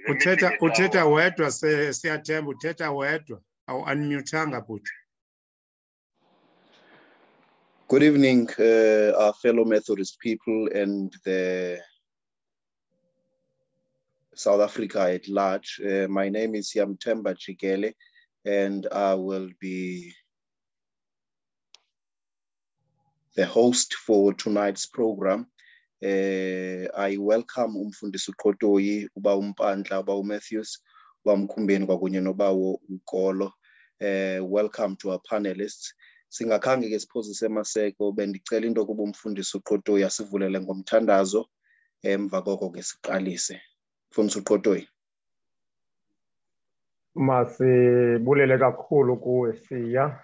Uthetha wedwa siyathemba uthetha wedwa awu unmutanga bhuti. Good evening, our fellow Methodist people and the South Africa at large. My name is Yamtemba Chikele, and I will be the host for tonight's program. I welcome Umfundisi uQotoyi, uba uMpandla, uba uMatthews, uba uMkhumbeni kwakunye noba uGolo. Welcome to our panelists. Singakhange ke siphosise emaseko bendicela into kuba Umfundisi uQotoyi asivulele ngomthandazo emva koko ke siqalise. Mfundisi uQotoyi. Masibulele kakhulu kuwe Siya.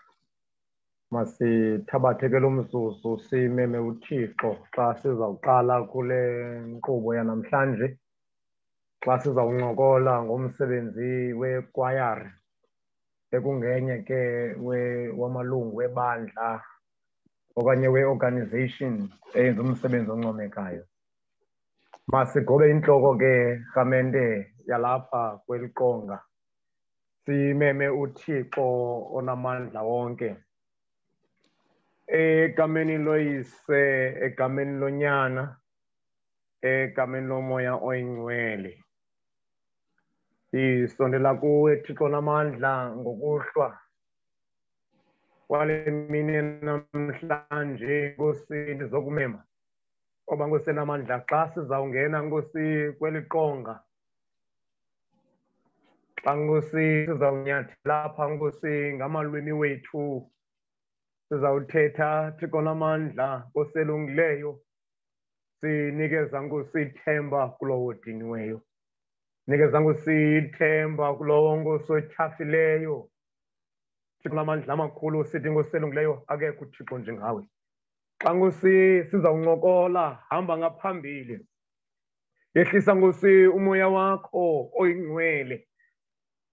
Masithabathe ke lo mzuzu simeme uThixo xa sizawuqala kule nkqubo yanamhlanje, xa sizawuncokola ngomsebenzi wekwayari ekungenye ke wamalungu webandla okanye we-organization eyenza umsebenzi oncomekayo. Masigobe intloko ke rhamente yalapha kweli qonga, simeme uThixo onamandla wonke. Egameni loyise, egameni lonyana, egameni lomoya oyingcwele. Isondela kuwe Thixo namandla ngokuhlwa kwale mini namhlanje Nkosi ndizokumema. Oba Nkosi namandla xa sizawungena Nkosi kweli qonga, xa Nkosi sizawunyathela apha Nkosi ngamalwimi wethu, sizawuthetha Thixo namandla Nkosi elungileyo, sinikeza Nkosi ithemba kulowo odiniweyo, nikeza Nkosi ithemba kulowo Nkosi otyhafileyo. Thixo namandla amakhulu sithi Nkosi elungileyo akekho uThixo njengawe. Xa Nkosi sizawuncokola hamba ngaphambili, yehlisa Nkosi umoya wakho oyingcwele,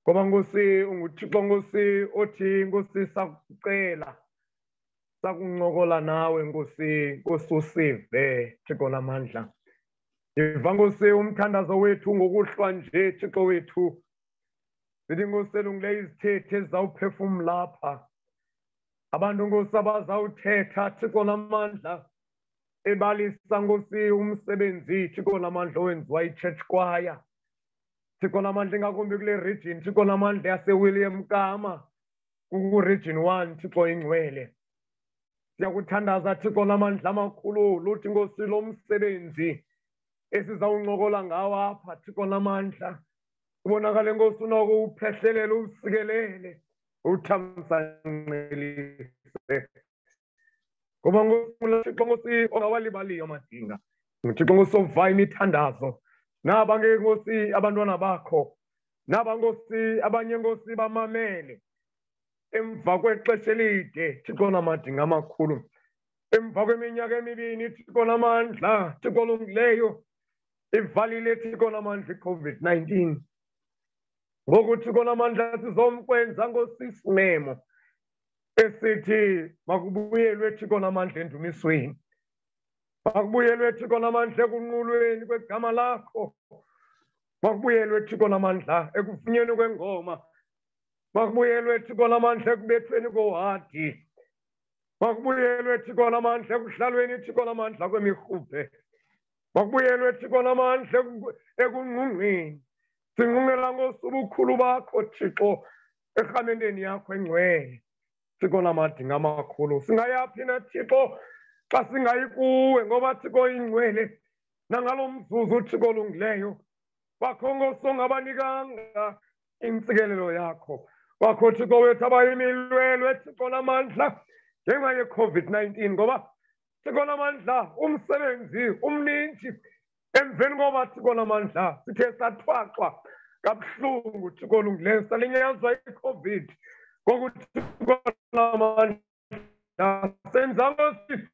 ngoba Nkosi unguThixo Nkosi othi Nkosi sakucela sakuncokola nawe Nkosi, Nkosi usive Thixo namandla. Yiva Nkosi umthandazo wethu ngokuhlwa nje Thixo wethu, sithi Nkosi elungileyo izithethe ezizawuphefumla apha, abantu Nkosi abazawuthetha Thixo namandla ebalisa Nkosi umsebenzi Thixo namandla owenziwa yi-church choir, Thixo namandla ingakumbi kule region Thixo namandla yaseWilliam Kama, ku-region 1 Thixo ingcwele. Siyakuthandaza Thixo namandla amakhulu luthi Nkosi lo msebenzi esizawuncokola ngawo apha Thixo namandla, ubonakale Nkosi unoko uphehlelele usikelele uthamsanqelise. Ngoba Thixo Nkosi ongawalibaliyo amadinga, Thixo Nkosi ovaya imithandazo, naba ke Nkosi abantwana bakho, naba Nkosi abanye Nkosi bamamele emva kwexesha elide Thixo namadinga amakhulu, emva kweminyaka emibini Thixo namandla, Thixo olungileyo ivalile Thixo namandla i-COVID-19. Ngoku Thixo namandla sizomkwenza Nkosi isimemo esithi makubuyelwe Thixo namandla endumisweni, makubuyelwe Thixo namandla ekunqulweni kwegama lakho, makubuyelwe Thixo namandla ekufunyenwe kwengoma, makubuyelwe Thixo namandla ekubethweni kohadi, makubuyelwe Thixo namandla ekuhlalweni Thixo namandla kwemirhubhe, makubuyelwe Thixo namandla ekungqungqeni. Sinqungela Nkosi ubukhulu bakho Thixo erhamenteni yakho engcwele Thixo namadinga amakhulu. Singayaphi na Thixo xa singayi kuwe, ngoba Thixo ingcwele nangalo mzuzu Thixo olungileyo bakho Nkosi ongabanikanga intsikelelo yakho, bakho Thixo wethu abayimilwelwe Thixo namandla ngenxa ye-COVID-19, ngoba Thixo namandla umsebenzi umninzi emveni koba Thixo namandla sithe sathwaxwa kabuhlungu Thixo olungileyo salinyazwa i-COVID. Ngoku Thixo namandla senza Nkosi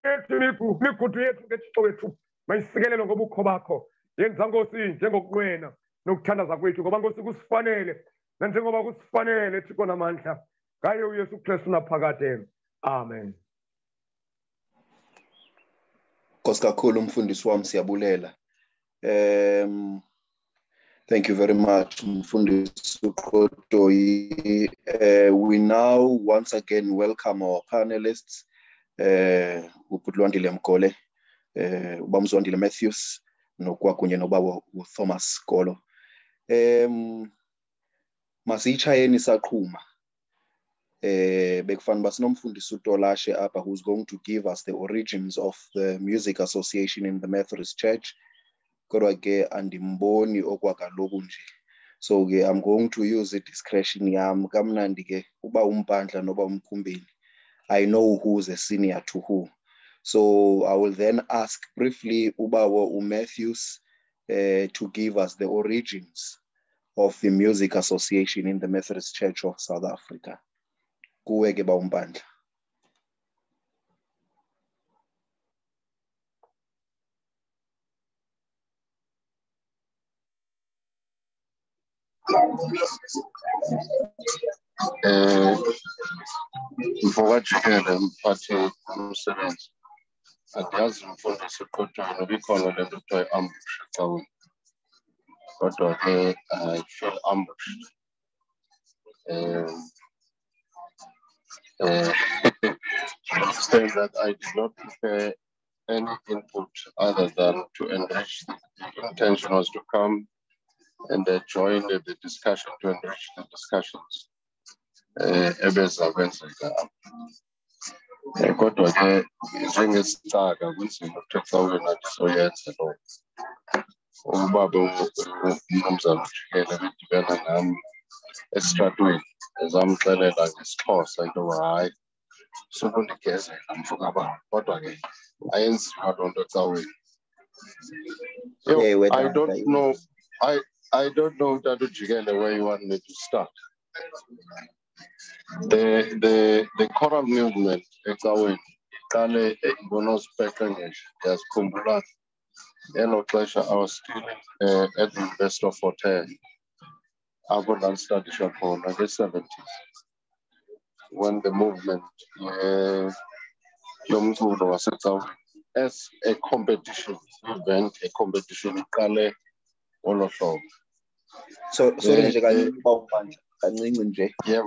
yethu imigudu yethu ke Thixo wethu mayisikelelwe ngobukho bakho. Yenza Nkosi njengokunqwena nokuthandaza kwethu, ngoba Nkosi kusifanele nanjengoba kusifanele Thixo namandla ngaye uYesu Kristu naphakade. Amen. Nkosi kakhulu umfundisi wami, siyabulela. Thank you very much, Mfundisi Uqotoyi. We now once again welcome our panelists, uPhuthulwandile Mgole, uBamzwandile Matthews, nokwakunye noBaba uThomas Golo. Masiyitshayeni saqhuma. Bekufanele basinomfundisi uTolashe apha who's going to give us the origins of the Music Association in the Methodist Church. Kodwa ke andimboni okwakaloku nje. So ke I'm going to use discretion yam kamnandi ke uba umpandla noba umkhumbeni. I know who's a senior to who. So I will then ask briefly Ubawo Matthews to give us the origins of the Music Association in the Methodist Church of South Africa. Kuwe ke ba umpandla. Mfowajikele mphathi umsebenzi andiyazi Mfundisi Uqotoyi noba ikhona le nto kuthiwa i-ambush ecaweni kodwa ke I feel ambushed. Saying that I did not prepare any input other than to enrich. The intention was to come and join the discussion, to enrich the discussions. Kodwa ke njengesicaka kunzima ukuthetha wena ndizoyenza lo. Ubaba uMnumzana Jikele bedibana nami esitratweni ezamxelela ngesiXhosa into yoba hayi sukundigezela mfukaba kodwa ke ayenziwa loo nto ecaweni. I don't know Tata Jikele where you want me to start. The choral movement ecaweni iqale ngoNozibeke ngisho ndiyazikhumbula ngelo xesha I was still at the University of Fort Hare apho ndandistudisha khona nge-70s when the movement yomculo wasecaweni as a competition event, a competition iqale olo hlobo. So nje kancinci nje. Yeah.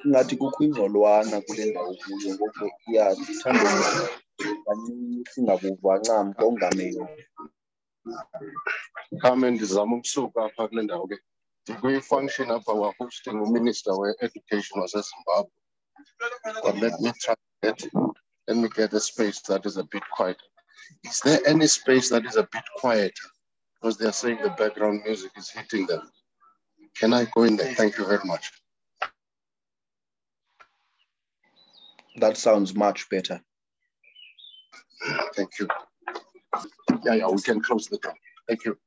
Ngathi kukho ingxolwana kule ndawo kuyo ngoku iyandithanda kancinci singabuva ncam kongameyo. Khame ndizama ukusuka apha kule ndawo ke ndikwi-function apha wa-hosting uMinister we-Education waseZimbabwe. But let me get a space that is a bit quiet. Is there any space that is a bit quiet? Because they're saying the background music is hitting them. Can I go in there? Thank you very much. That sounds much better. Thank you. Yeah, we can close the door. Thank you.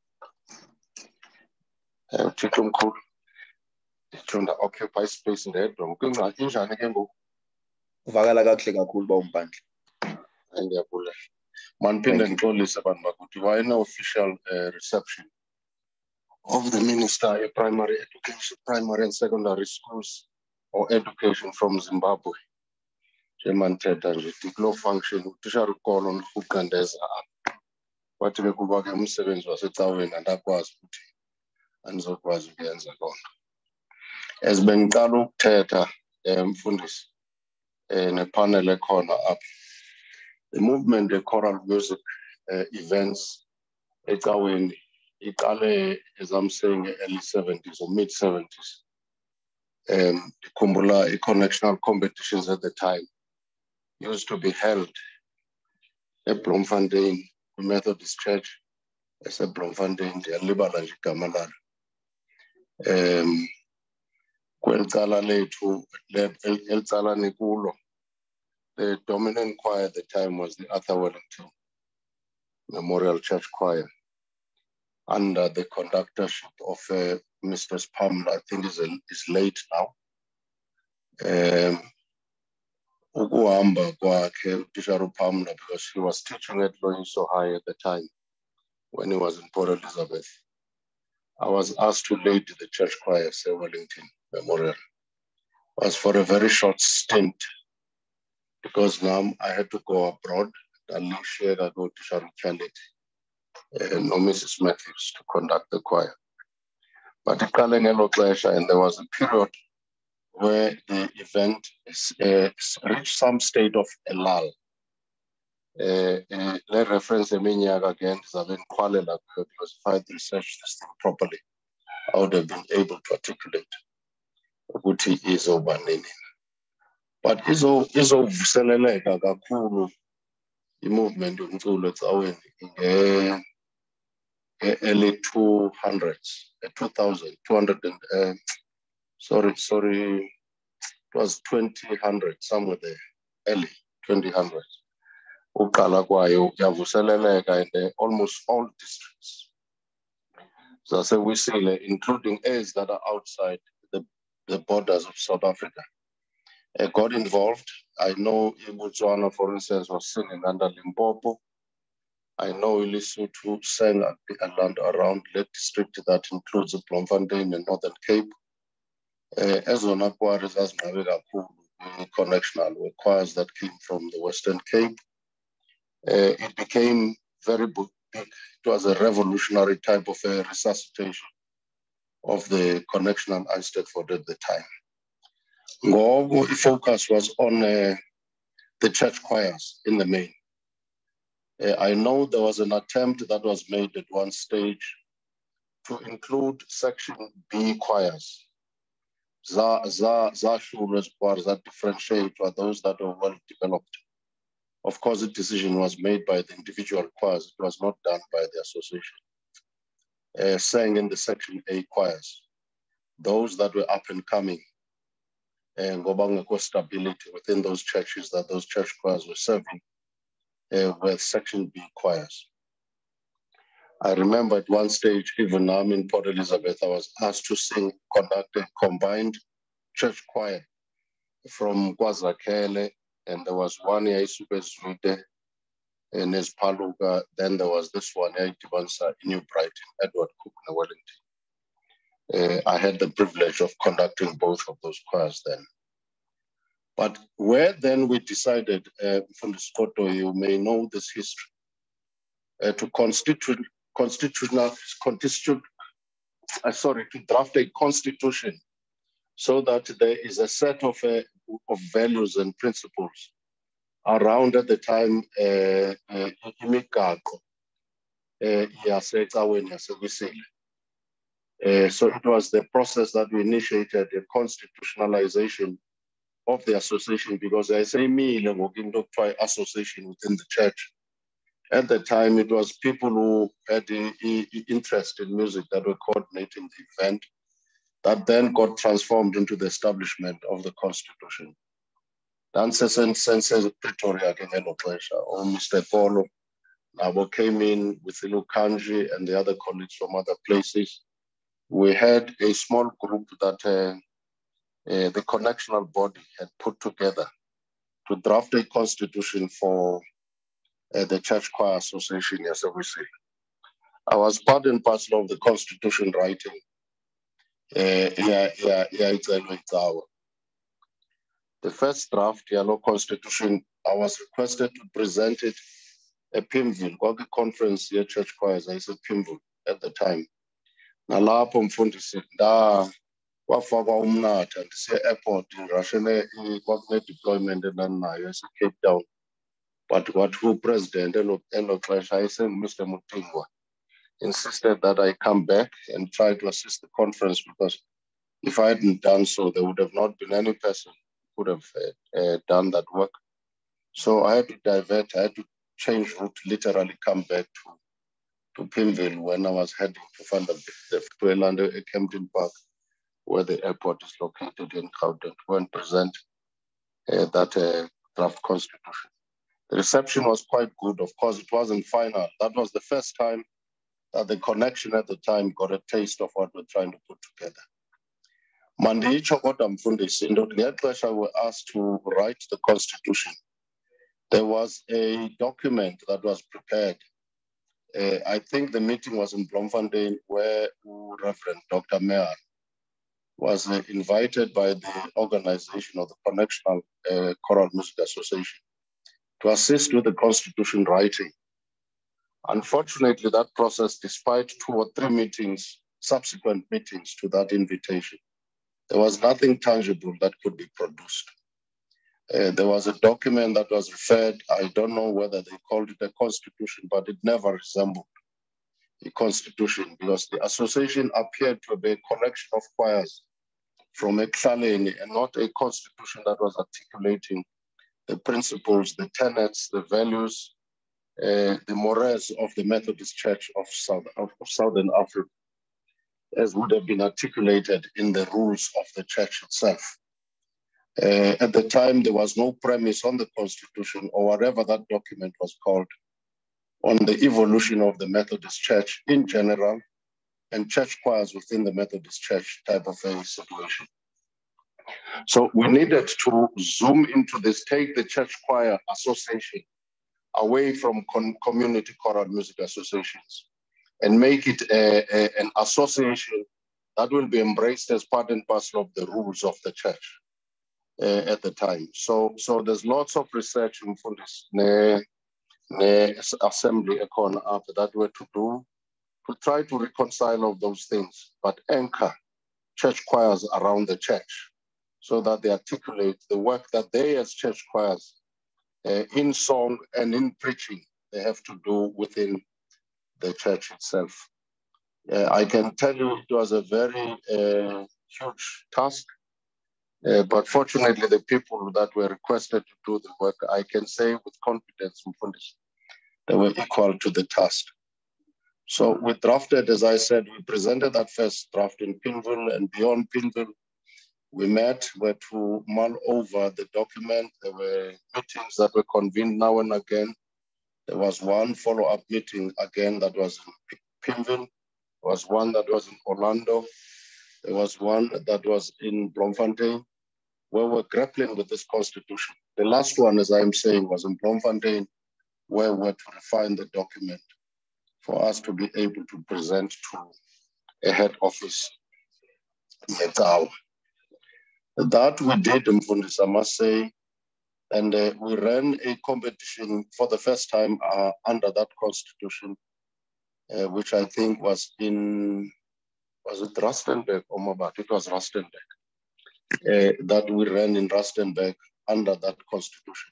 Chikum Cool. Trying to occupy space in the headroom. Uvakala kakuhle kakhulu ba umpandla. Ngiyabula. Manphinde ngixolise abantu bakuthi wayeno-official reception of the Minister of Primary Education, Primary and Secondary Schools or Education from Zimbabwe. Manthetha nje diklo function utishara uKolo Nrhuqandeza wathi bekuba ke umsebenzi wasecaweni andakwazi ukuthi andizokwazi ukuyenza khona. As bengiqala ukuthetha mfundisi nepanel ekhona apha, the movement the choral music events ecaweni iqale, as I'm saying, early 70s or mid 70s. Ndikhumbula i-connectional competitions at the time used to be held at Bloemfontein, the Methodist Church. I said Bloemfontein, ndiyalibala nje igama lalo. Kweli cala lethu elicala nikulo, the dominant choir at the time was the Arthur Wellington Memorial Church Choir under the conductorship of Mr. Spam, I think is late now. Ukuhamba kwakhe uTishara uPamla, because he was teaching at Loyiso High at the time when he was in Port Elizabeth. I was asked to lead the church choir, Sir Wellington Memorial. It was for a very short stint because now I had to go abroad and share that with Tishara Chalet. no Mrs. Matthews to conduct the choir. But and there was a period where the event reached some state of a lull. Let reference again, because if I had researched this thing properly, I would have been able to articulate what he is over. But izovuseleleka kakhulu i-movement yomculo ecaweni early 200s, 2,200 and sorry, it was 2000 somewhere there, early 2000s. Uqala kwayo yavuseleleka in almost all districts. So Zasewisile, including areas that are outside the borders of South Africa. Got involved. I know Botswana, for instance, was singing under Limpopo. I know Lesotho sang at the land around Lake District that includes Bloemfontein and Northern Cape. Ezona choirs as connectional were choirs that came from the Western Cape. It became very big. It was a revolutionary type of a resuscitation of the connectional Eisteddfod at the time. The focus was on the church choirs in the main. I know there was an attempt that was made at one stage to include section B choirs. Choirs that differentiate were those that were well developed. Of course, the decision was made by the individual choirs. It was not done by the association. Sang in the section A choirs, those that were up and coming, and Ngobangeko stability within those churches that those church choirs were serving, were section B choirs. I remember at one stage, even I'm in Port Elizabeth, I was asked to conduct a combined church choir from KwaZakhele, and there was one Yaisuke Zwide in Paluga, then there was this one Yaidibansa in New Brighton, Edward Cook in Wellington. I had the privilege of conducting both of those choirs then. But where then we decided, from the Skoto, you may know this history, to draft a constitution so that there is a set of values and principles around at the time so it was the process that we initiated, the constitutionalization of the association, because I say association within the church. At the time, it was people who had interest in music that were coordinating the event, that then got transformed into the establishment of the constitution. Then Sense Pretoria or Mr. Polo came in with Ilukanji and the other colleagues from other places. We had a small group that the connectional body had put together to draft a constitution for the Church Choir Association, as we say. I was part and parcel of the constitution writing. The first draft, Yellow Constitution, I was requested to present it at Pimville, Kwake Conference, here Church Choirs, I said Pimville at the time. Nalapho mfundisi wafakwa umnatha ndise airport in Russia kwakune deployment enanayo ese Cape Town. But who president elo xesha I said Mr. Mutingwa insisted that I come back and try to assist the conference, because if I hadn't done so, there would have not been any person who could have done that work. So I had to divert, I had to change route, literally come back to Pimville when I was heading to Vanderbilt, Kempton Park, where the airport is located in Gauteng, and present that draft constitution. The reception was quite good. Of course, it wasn't final. That was the first time that the connection at the time got a taste of what we're trying to put together. Monday, I were asked to write the constitution. There was a document that was prepared. I think the meeting was in Bloemfontein, where Reverend Dr. Meyer was invited by the organization of the Connectional Choral Music Association to assist with the constitution writing. Unfortunately, that process, despite 2 or 3 meetings, subsequent meetings to that invitation, there was nothing tangible that could be produced. There was a document that was referred, I don't know whether they called it a constitution, but it never resembled a constitution because the association appeared to be a collection of choirs from Eklaleni and not a constitution that was articulating the principles, the tenets, the values, the mores of the Methodist Church of Southern Africa, as would have been articulated in the rules of the church itself. At the time, there was no premise on the Constitution or whatever that document was called on the evolution of the Methodist Church in general and church choirs within the Methodist Church type of a situation. So we needed to zoom into this, take the Church Choir Association away from community choral music associations and make it an association that will be embraced as part and parcel of the rules of the church at the time. So there's lots of research in this assembly econ after that were to do to try to reconcile all those things, but anchor church choirs around the church so that they articulate the work that they as church choirs in song and in preaching, they have to do within the church itself. I can tell you it was a very huge task, but fortunately the people that were requested to do the work, I can say with confidence, they were equal to the task. So we drafted, as I said, we presented that first draft in Pimville, and beyond Pimville, we met, were to mull over the document. There were meetings that were convened now and again. There was one follow-up meeting again that was in Pimville. There was one that was in Orlando. There was one that was in Bloemfontein, where we're grappling with this constitution. The last one, as I'm saying, was in Bloemfontein, where we're to refine the document for us to be able to present to a head office in Etawa. That we did, Mfundisi, I must say, and we ran a competition for the first time under that constitution, which I think was in, was it Rustenburg or Mabat? It was Rustenburg, that we ran in Rustenburg under that constitution.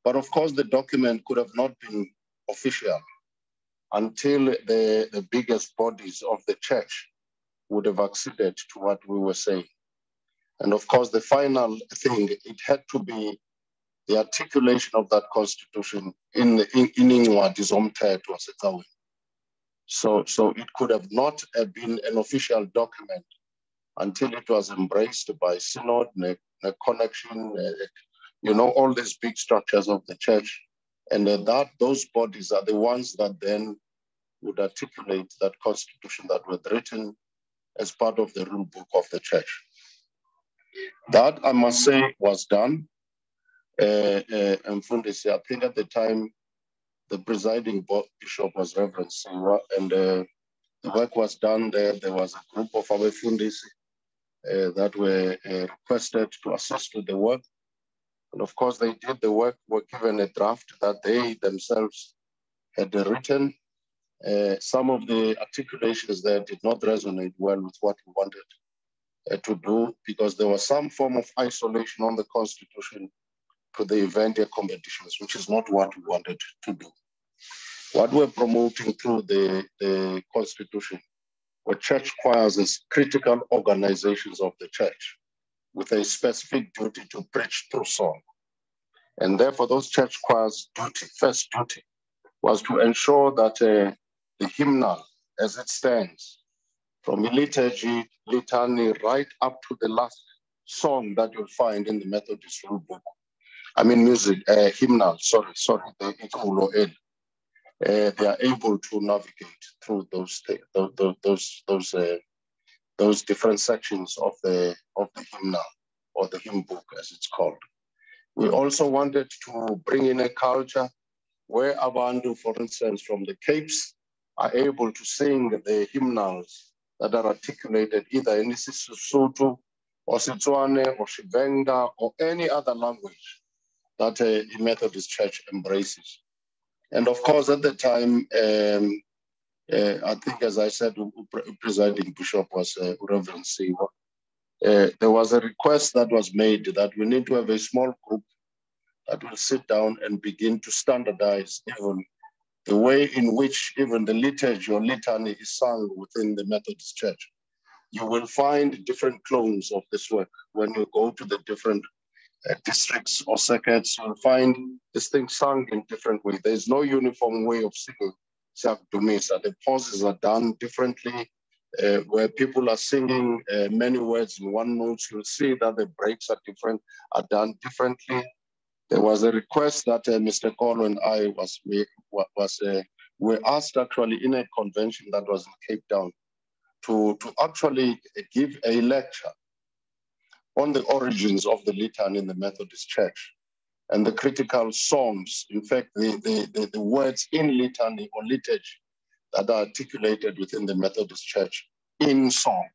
But of course, the document could have not been official until the biggest bodies of the church would have acceded to what we were saying. And of course, the final thing, it had to be the articulation of that constitution in Incwadi Zomthetho waseCaweni. So it could have not have been an official document until it was embraced by synod, the connection, all these big structures of the church. And those bodies are the ones that then would articulate that constitution that was written as part of the rule book of the church. That, I must say, was done. And Mfundisi, I think at the time, the presiding bishop was Reverend Siwa, and the work was done there. There was a group of our Fundisi that were requested to assist with the work. And of course, they did the work, were given a draft that they themselves had written. Some of the articulations there did not resonate well with what we wanted to do, because there was some form of isolation on the constitution to the event competitions, which is not what we wanted to do. What we're promoting through the constitution were church choirs as critical organizations of the church with a specific duty to preach through song. And therefore those church choirs' first duty was to ensure that the hymnal as it stands, from liturgy, litany, right up to the last song that you'll find in the Methodist rule book. I mean music, hymnal, the Ikulo Ed. They are able to navigate through those different sections of the hymnal or the hymn book, as it's called. We also wanted to bring in a culture where Abantu, for instance, from the Capes, are able to sing the hymnals that are articulated either in Sesotho or Setswana or Shivenda or any other language that the Methodist Church embraces. And of course, at the time, I think, as I said, presiding bishop was Reverend Siwa. There was a request that was made that we need to have a small group that will sit down and begin to standardize even the way in which even the liturgy or litany is sung within the Methodist Church. You will find different clones of this work when you go to the different districts or circuits. You'll find this thing sung in different ways. There's no uniform way of singing Siak Dumisa. The pauses are done differently. Where people are singing many words in one note, you'll see that the breaks are different, are done differently. There was a request that Mr. Kolo and I were asked actually in a convention that was in Cape Town to actually give a lecture on the origins of the litany in the Methodist Church and the critical songs, in fact, the words in litany or liturgy that are articulated within the Methodist Church in song,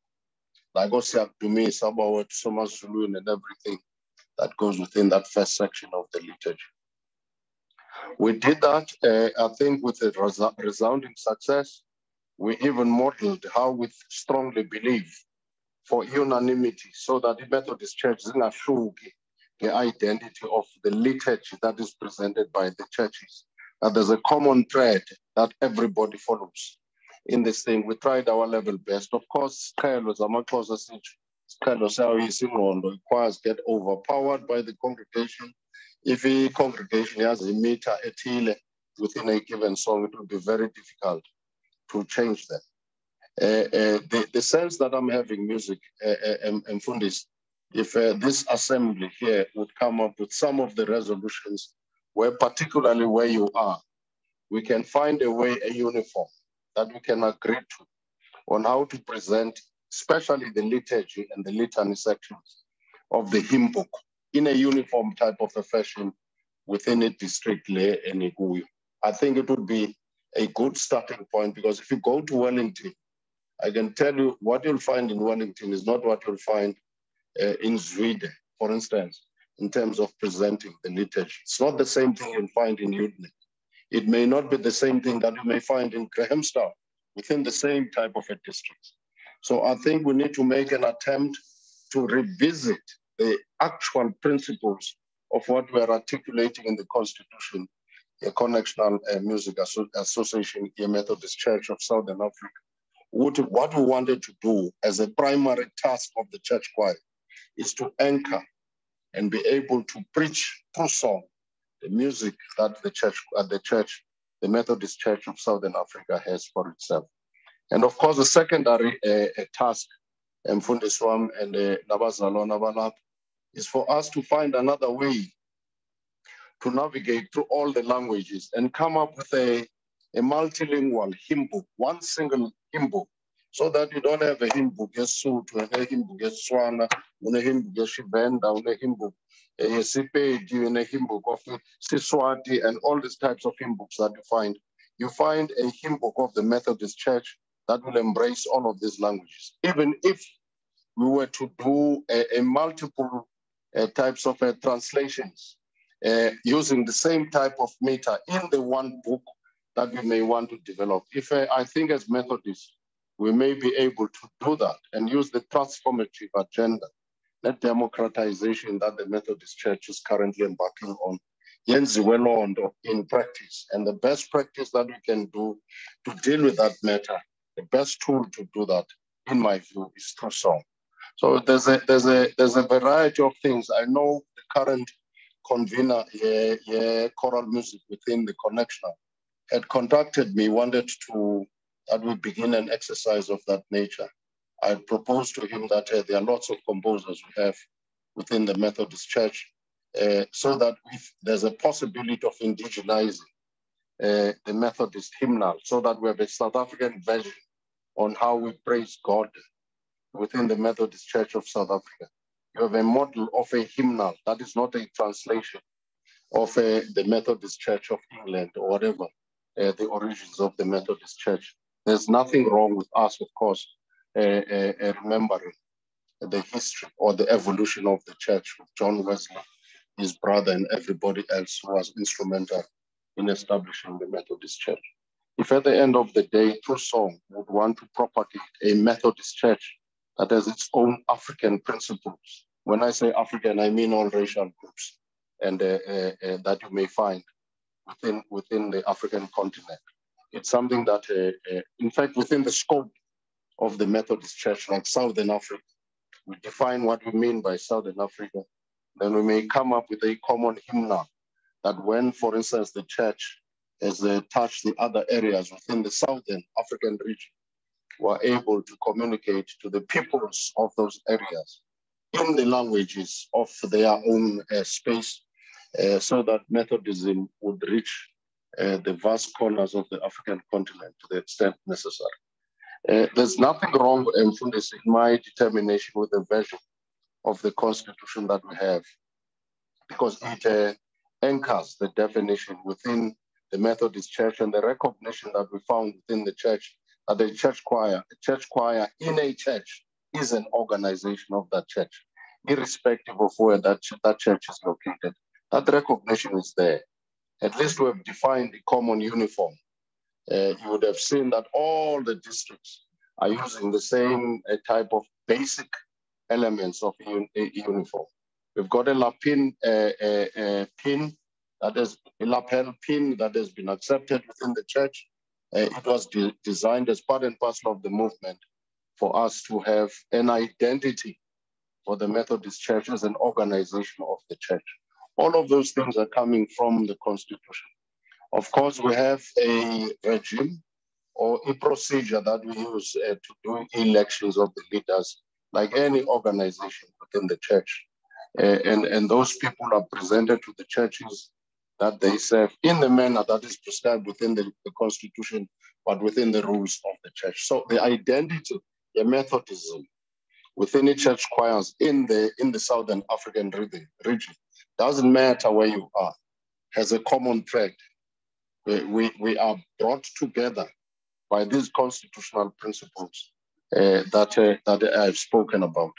like Osiak Dumi, Sabawat, Somas Zulu, and everything that goes within that first section of the liturgy. We did that, I think, with a resounding success. We even modeled how we strongly believe for unanimity, so that the Methodist Church is not sure the identity of the liturgy that is presented by the churches. That there's a common thread that everybody follows. In this thing, we tried our level best. Of course, choirs get overpowered by the congregation. If a congregation has a meter, a tile within a given song, it will be very difficult to change that. The sense that I'm having music, and Fundis, if this assembly here would come up with some of the resolutions where particularly where you are, we can find a way, a uniform that we can agree to on how to present, especially the liturgy and the litany sections of the hymn book in a uniform type of a fashion within a district layer and Iguyu. I think it would be a good starting point, because if you go to Wellington, I can tell you what you'll find in Wellington is not what you'll find in Zweden, for instance, in terms of presenting the liturgy. It's not the same thing you'll find in Udine. It may not be the same thing that you may find in Grahamstown within the same type of a district. So I think we need to make an attempt to revisit the actual principles of what we're articulating in the Constitution, the Connectional Music Association, the Methodist Church of Southern Africa. What we wanted to do as a primary task of the church choir is to anchor and be able to preach through song the music that the Methodist Church of Southern Africa has for itself. And of course, the secondary task, Mfundiswam and Nabazalo Nabalap, is for us to find another way to navigate through all the languages and come up with a multilingual hymn book, one single hymn book, so that you don't have a hymn book Sotho, a hymn book Swana, a hymn book Shivenda, a hymn book Sipedi, and a hymn book of Siswati, and all these types of hymn books that you find. You find a hymn book of the Methodist Church that will embrace all of these languages. Even if we were to do a multiple types of translations using the same type of meter in the one book that we may want to develop. If I think as Methodists, we may be able to do that and use the transformative agenda, that democratization that the Methodist Church is currently embarking on, in practice. And the best practice that we can do to deal with that matter, the best tool to do that, in my view, is through song. So there's a variety of things. I know the current convener, choral music within the Connectional, had contacted me, wanted that we begin an exercise of that nature. I proposed to him that there are lots of composers we have within the Methodist Church, so that if there's a possibility of indigenizing the Methodist hymnal, so that we have a South African version on how we praise God within the Methodist Church of South Africa. You have a model of a hymnal that is not a translation of the Methodist Church of England or whatever, the origins of the Methodist Church. There's nothing wrong with us, of course, remembering the history or the evolution of the church with John Wesley, his brother, and everybody else who was instrumental in establishing the Methodist Church. If at the end of the day, Trusong would want to propagate a Methodist Church that has its own African principles, when I say African, I mean all racial groups, and that you may find within the African continent. It's something that, in fact, within the scope of the Methodist Church, like Southern Africa, we define what we mean by Southern Africa, then we may come up with a common hymnal that when, for instance, the church has touched the other areas within the Southern African region, we're able to communicate to the peoples of those areas in the languages of their own space, so that Methodism would reach the vast corners of the African continent to the extent necessary. There's nothing wrong, Mfundisi, in my determination with the version of the Constitution that we have, because it anchors the definition within the Methodist Church and the recognition that we found within the church that the church choir in a church is an organization of that church, irrespective of where that church is located. That recognition is there. At least we have defined the common uniform. You would have seen that all the districts are using the same type of basic elements of a uniform. We've got a lapel pin that has been accepted within the church. It was designed as part and parcel of the movement for us to have an identity for the Methodist Church as an organization of the church. All of those things are coming from the Constitution. Of course, we have a regime or a procedure that we use to do elections of the leaders, like any organization within the church. And those people are presented to the churches that they serve in the manner that is prescribed within the Constitution, but within the rules of the church. So the identity, the Methodism within the church choirs in the Southern African region, doesn't matter where you are, has a common thread. We are brought together by these constitutional principles that I've spoken about.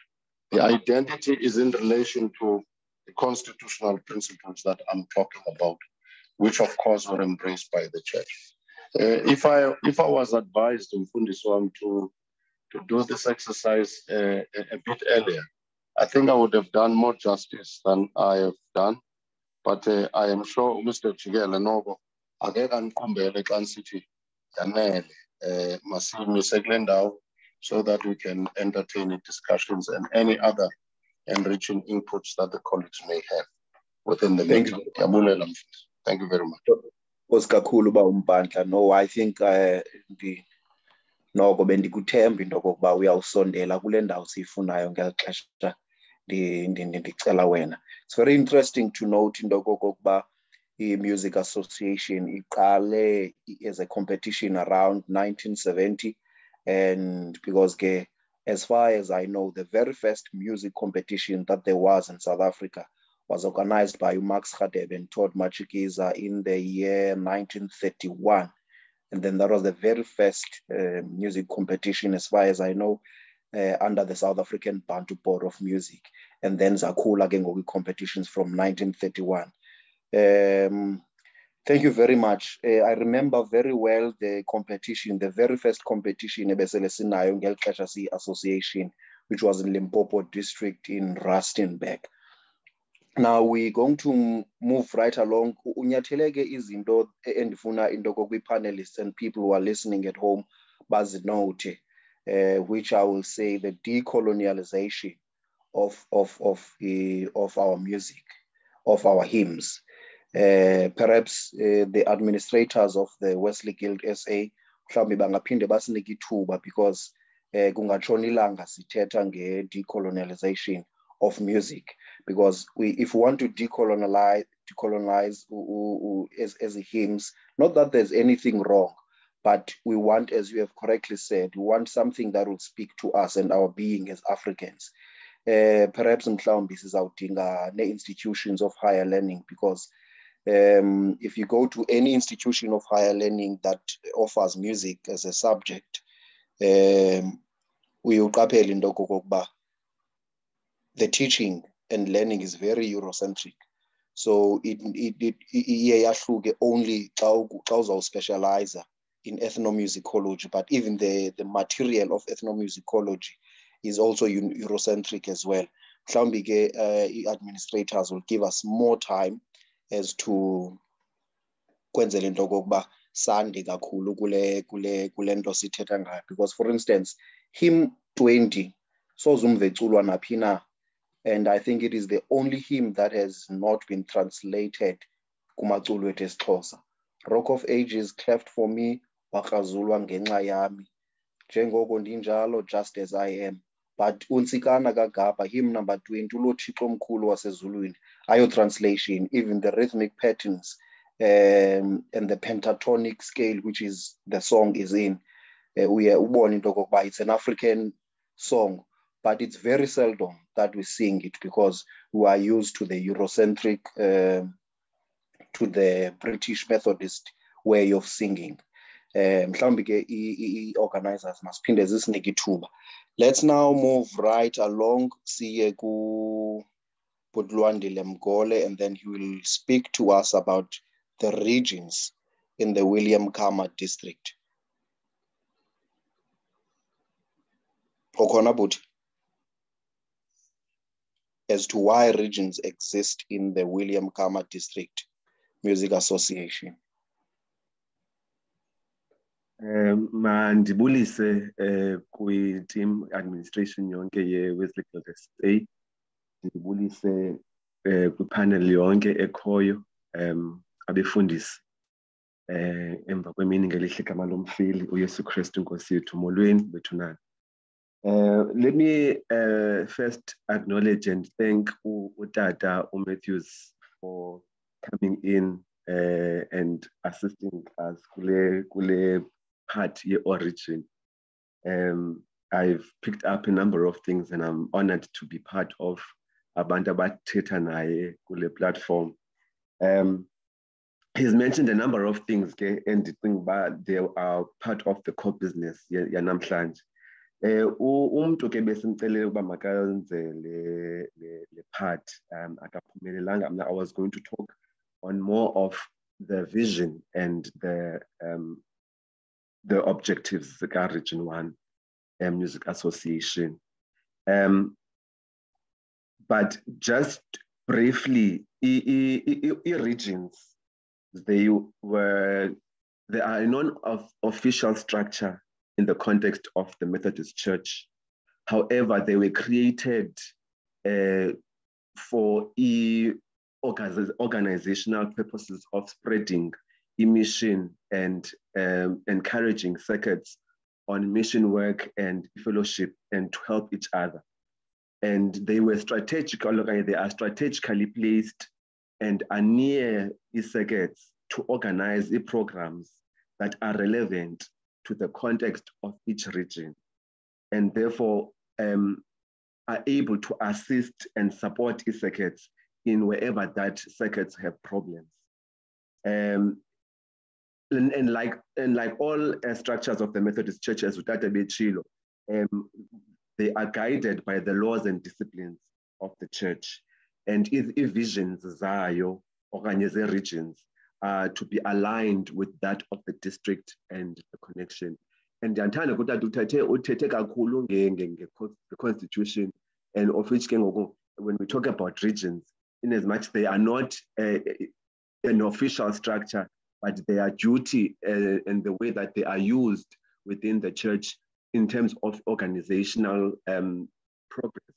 The identity is in relation to the constitutional principles that I'm talking about, which of course were embraced by the church. If I was advised in Mfundisi to do this exercise a bit earlier, I think I would have done more justice than I have done. But I am sure Mr. Chigele Nobo, so that we can entertain discussions and any other enriching inputs that the colleagues may have within the meeting. Thank you very much. No, I think noko bendikuthemba into okokuba uyawusondela kule ndawo siyifunayo ngeli xesha ndicela wena. It's very interesting to note into okokuba i-Music Association iqale as a competition around 1970, and because as far as I know, the very first music competition that there was in South Africa was organized by Max Radebe and Todd Matshikiza in the year 1931. And then that was the very first music competition, as far as I know, under the South African Bantu Board of Music. And then Zakula again competitions from 1931. Thank you very much. I remember very well the competition, the very first competition ebeselesinayo ngeli xesha Association, which was in Limpopo district in Rustenburg. Now we're going to move right along. Unyatheleke izinto endifuna into kwi-panelists and people who are listening at home bazinote, which I will say the decolonialization of our music, of our hymns. Perhaps the administrators of the Wesley Guild SA mhlawumbe bangaphinde basinike ithuba, because kungatshona ilanga sithetha nge-decolonialization of music, because if we want to decolonize as hymns, not that there's anything wrong, but we want, as you have correctly said, we want something that will speak to us and our being as Africans. Perhaps mhlawumbe sizawudinga ne-institutions of higher learning, because if you go to any institution of higher learning that offers music as a subject, uyuqaphela into kokokuba the teaching and learning is very Eurocentric. So it only specialize in ethnomusicology, but even the material of ethnomusicology is also Eurocentric as well. Administrators will give us more time as to kwenzela into kokuba sande kakhulu kule nto sithetha ngayo, because for instance hymn 20 sozumve eculwa naphi na, and I think it is the only hymn that has not been translated kumaculo wethu esiXhosa. Rock of Ages, cleft for me, wakrazulwa ngenxa yami, njengoko ndinjalo, just as I am. But untsikana kagaba, hymn number 20, ulo Thixo omkhulu wasezulwini, ayo translation, even the rhythmic patterns and the pentatonic scale which is the song is in, ubone into kokuba it's an African song, but it's very seldom that we sing it because we are used to the Eurocentric, to the British Methodist way of singing. Mhlawumbi ke organizers masiphinde zisinike ithuba. Let's now move right along. Siye ku Budlwandile Mgole, and then he will speak to us about the regions in the William Khama district. Okhona Buti, as to why regions exist in the William Khama District Music Association. Mandibulise kwi team administration yonke ye Wesley Guild SA. Ndibulise kwi panel yonke ekhoyo, abefundisi emva kwemini ngelihle igama lomfili uYesu Kristu Nkosi yethu molweni bethu nani. Let me first acknowledge and thank Utata Matthews for coming in and assisting us kule part ye origin. I've picked up a number of things and I'm honored to be part of abantu abathetha naye kule platform. He's mentioned a number of things and the thing about they are part of the core business yanamhlanje. Umuntu ke besimcelele uba makayenze le part akaphumelelanga. I was going to talk on more of the vision and the objectives ka Region 1 Music Association. But just briefly, regions, they are a non-official structure in the context of the Methodist Church. However, they were created for organizational purposes of spreading mission and encouraging circuits on mission work and fellowship and to help each other. And they are strategically placed and are near circuits to organize programs that are relevant to the context of each region, and therefore are able to assist and support circuits in wherever that circuits have problems. And like all structures of the Methodist Church, as Utata Bechilo, they are guided by the laws and disciplines of the church, and if visions zayo okanye regions to be aligned with that of the district and the connection. And ndiyantanda ukuthi uthethe kakhulu the constitution, and of which when we talk about regions, in as much they are not an official structure, but they are duty and the way that they are used within the church in terms of organizational progress.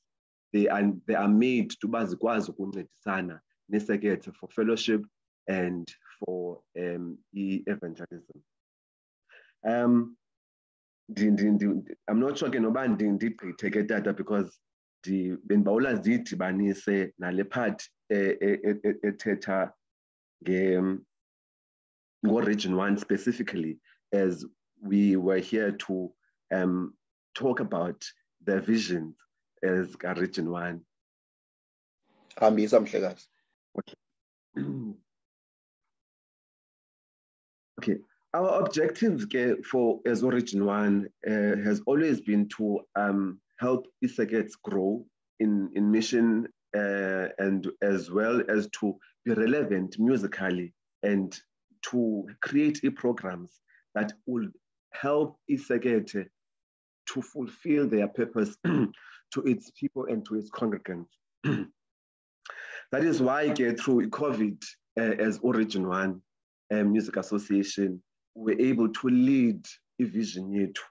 They are made to bazikwazi ukuncedisana nesekethe for fellowship and for evangelism. I'm not sure noba ndigqithe Tata, because benibawula zidibanise nale part ethetha Region 1 specifically, as we were here to talk about the vision as Region 1. Okay, our objectives for as Region 1 has always been to help circuits grow in mission and as well as to be relevant musically and to create programs that will help iSekethe to fulfill their purpose to its people and to its congregants. That is why through COVID, as Origin One Music Association, we're able to lead a vision yethu,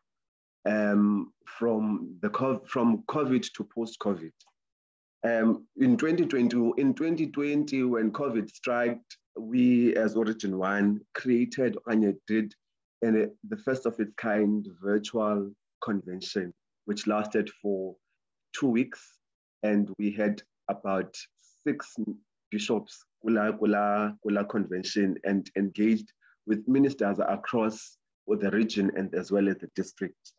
from COVID to post-COVID. In 2020, when COVID struck, we as Origin One created and did the first of its kind virtual convention, which lasted for 2 weeks, and we had about 6 bishops kula convention and engaged with ministers across the region and as well as the district.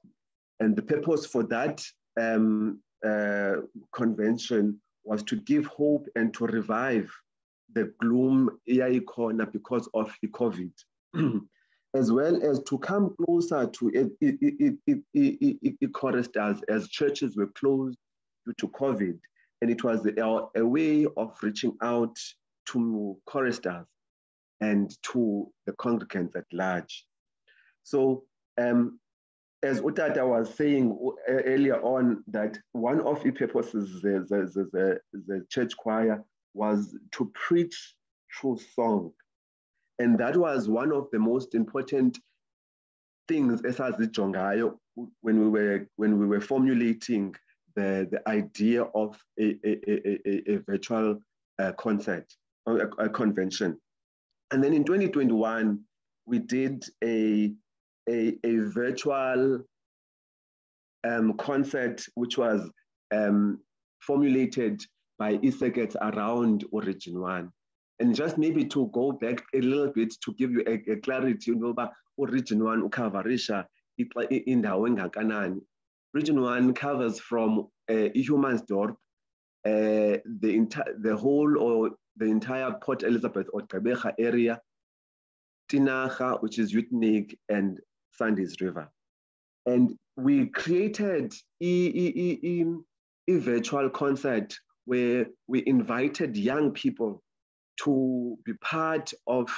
And the purpose for that convention was to give hope and to revive the gloom because of the COVID, as well as to come closer to choristers as churches were closed due to COVID. And it was a way of reaching out to choristers and to the congregants at large. So as Utata was saying earlier on, that one of the purposes the church choir was to preach through song. And that was one of the most important things as the Jongayo when we were formulating the idea of a virtual concert or a convention. And then in 2021, we did a virtual concert, which was formulated by iSekethe around Origin One. And just maybe to go back a little bit to give you a clarity, about Origin One ucoverisha indawo engakanani. Region 1 covers from Humansdorp, the whole or the entire Port Elizabeth or Gqeberha area, Tinagga, which is Utenig, and Sandys River. And we created a virtual concert where we invited young people to be part of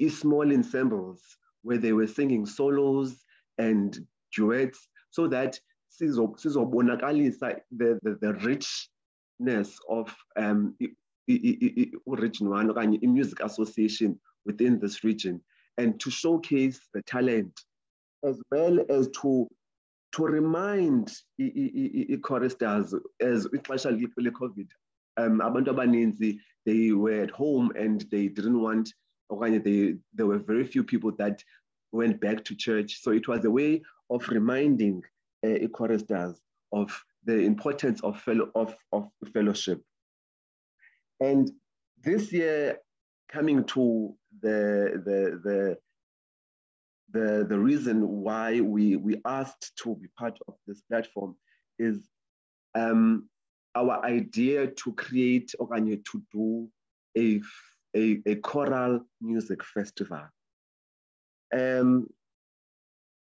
small ensembles where they were singing solos and duets, so that sizobonakalisa the richness of Origin One or music association within this region, and to showcase the talent, as well as to remind choristers, as especially COVID, abantu abaninzi, they were at home and they didn't want, there were very few people that went back to church. So it was a way of reminding choristers of the importance of fellowship. And this year, coming to the reason why we asked to be part of this platform is our idea to create or to do a choral music festival.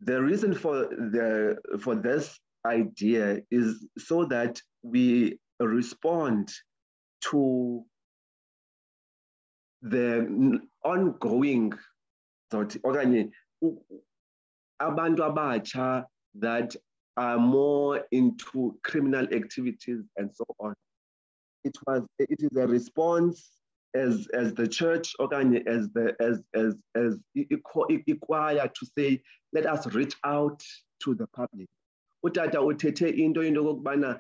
The reason for this idea is so that we respond to the ongoing abantu abatsha that are more into criminal activities and so on. It is a response as the church, as choir, to say, let us reach out to the public. Utata uthethe into yokubana,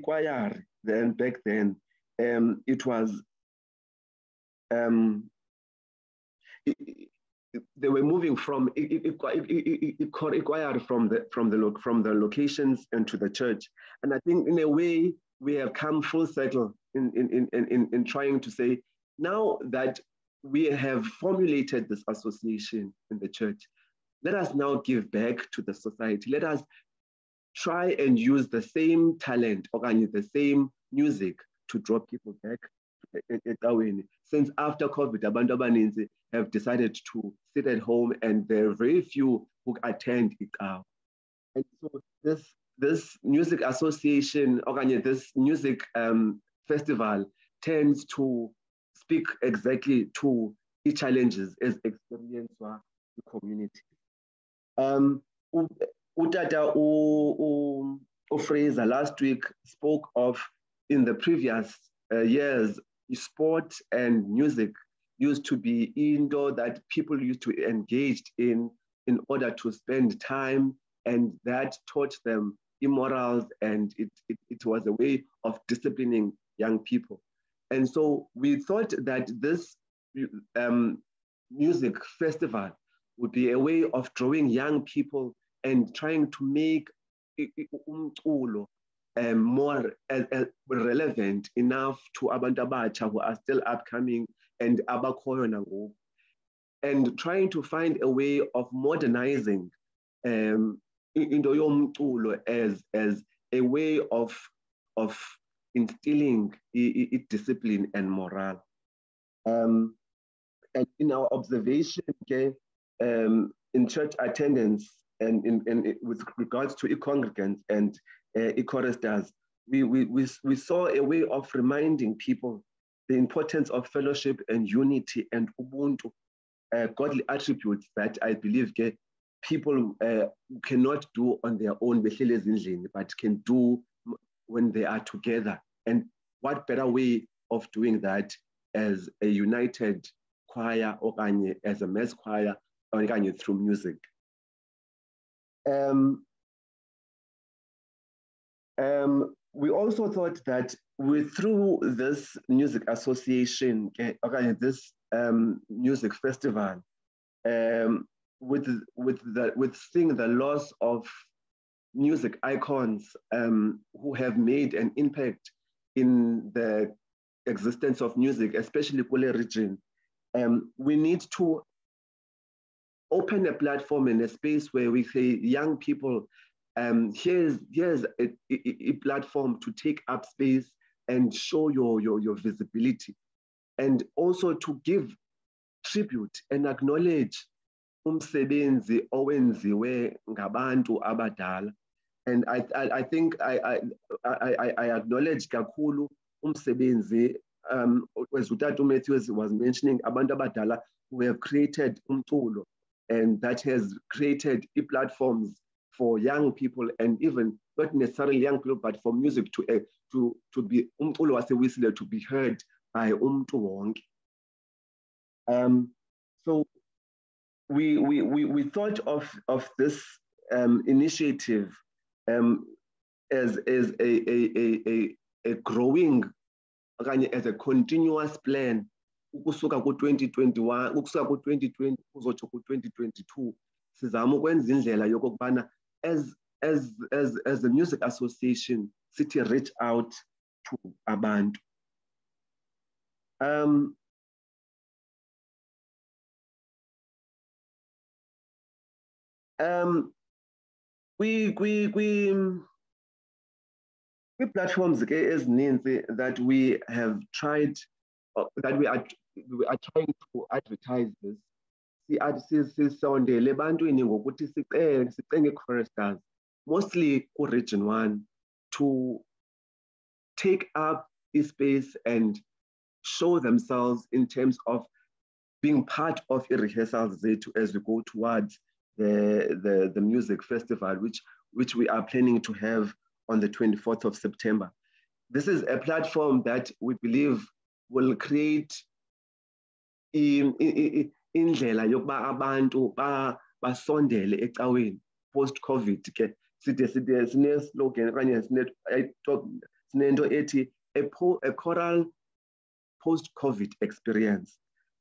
choir, then back then, it was they were moving from choir from the locations into the church. And I think in a way we have come full circle in trying to say, now that we have formulated this association in the church, let us now give back to the society. Let us try and use the same talent, the same music, to draw people back. Since after COVID, abantu abaninzi have decided to sit at home, and there are very few who attend ICAO. And so this music association, this music festival tends to speak exactly to the challenges as experienced by the community. Utata Fraser last week spoke of in the previous years, sport and music used to be indoor that people used to engage in order to spend time, and that taught them immorals, and it was a way of disciplining young people. And so we thought that this music festival would be a way of drawing young people and trying to make umculo more relevant enough to abantu abatsha who are still upcoming and abakhoyo nangoku, and trying to find a way of modernizing into yomculo as a way of instilling discipline and morale. And in our observation, okay, in church attendance and with regards to congregants and choristers, we saw a way of reminding people the importance of fellowship and unity and ubuntu, godly attributes that I believe people cannot do on their own, but can do when they are together. And what better way of doing that as a united choir or as a mass choir or through music. We also thought that through this music association, this music festival, with seeing the loss of music icons who have made an impact in the existence of music, especially Kule region, we need to open a platform and a space where we say, young people, here's a platform to take up space and show your visibility, and also to give tribute and acknowledge umsebenzi owenziwe ngabantu abadala. And I think I acknowledge kakhulu umsebenzi as Utatu Matthews was mentioning, abantu abadala who have created umculo, and that has created platforms for young people, and even not necessarily young people, but for music to be umculo waseWisile to be heard by umntu wonke. So we thought of this initiative as a growing, as a continuous plan ukusuka ku-2021 ukusuka ku-2020 kuzotsho ku-2022 sizama ukwenza indlela yokokubana as a music association sithi reach out to abantu. Platforms ezininzi that we have tried, that we are trying to advertise this. Sisondele ebantwini ngokuthi sicenge choristers, mostly ku-Region 1, to take up this space and show themselves in terms of being part of rehearsals as we go towards the music festival, which we are planning to have on the 24th of September. This is a platform that we believe will create indlela yokuba abantu basondele ecaweni post-COVID ke sine slogan okanye sinento ethi a choral post-COVID experience.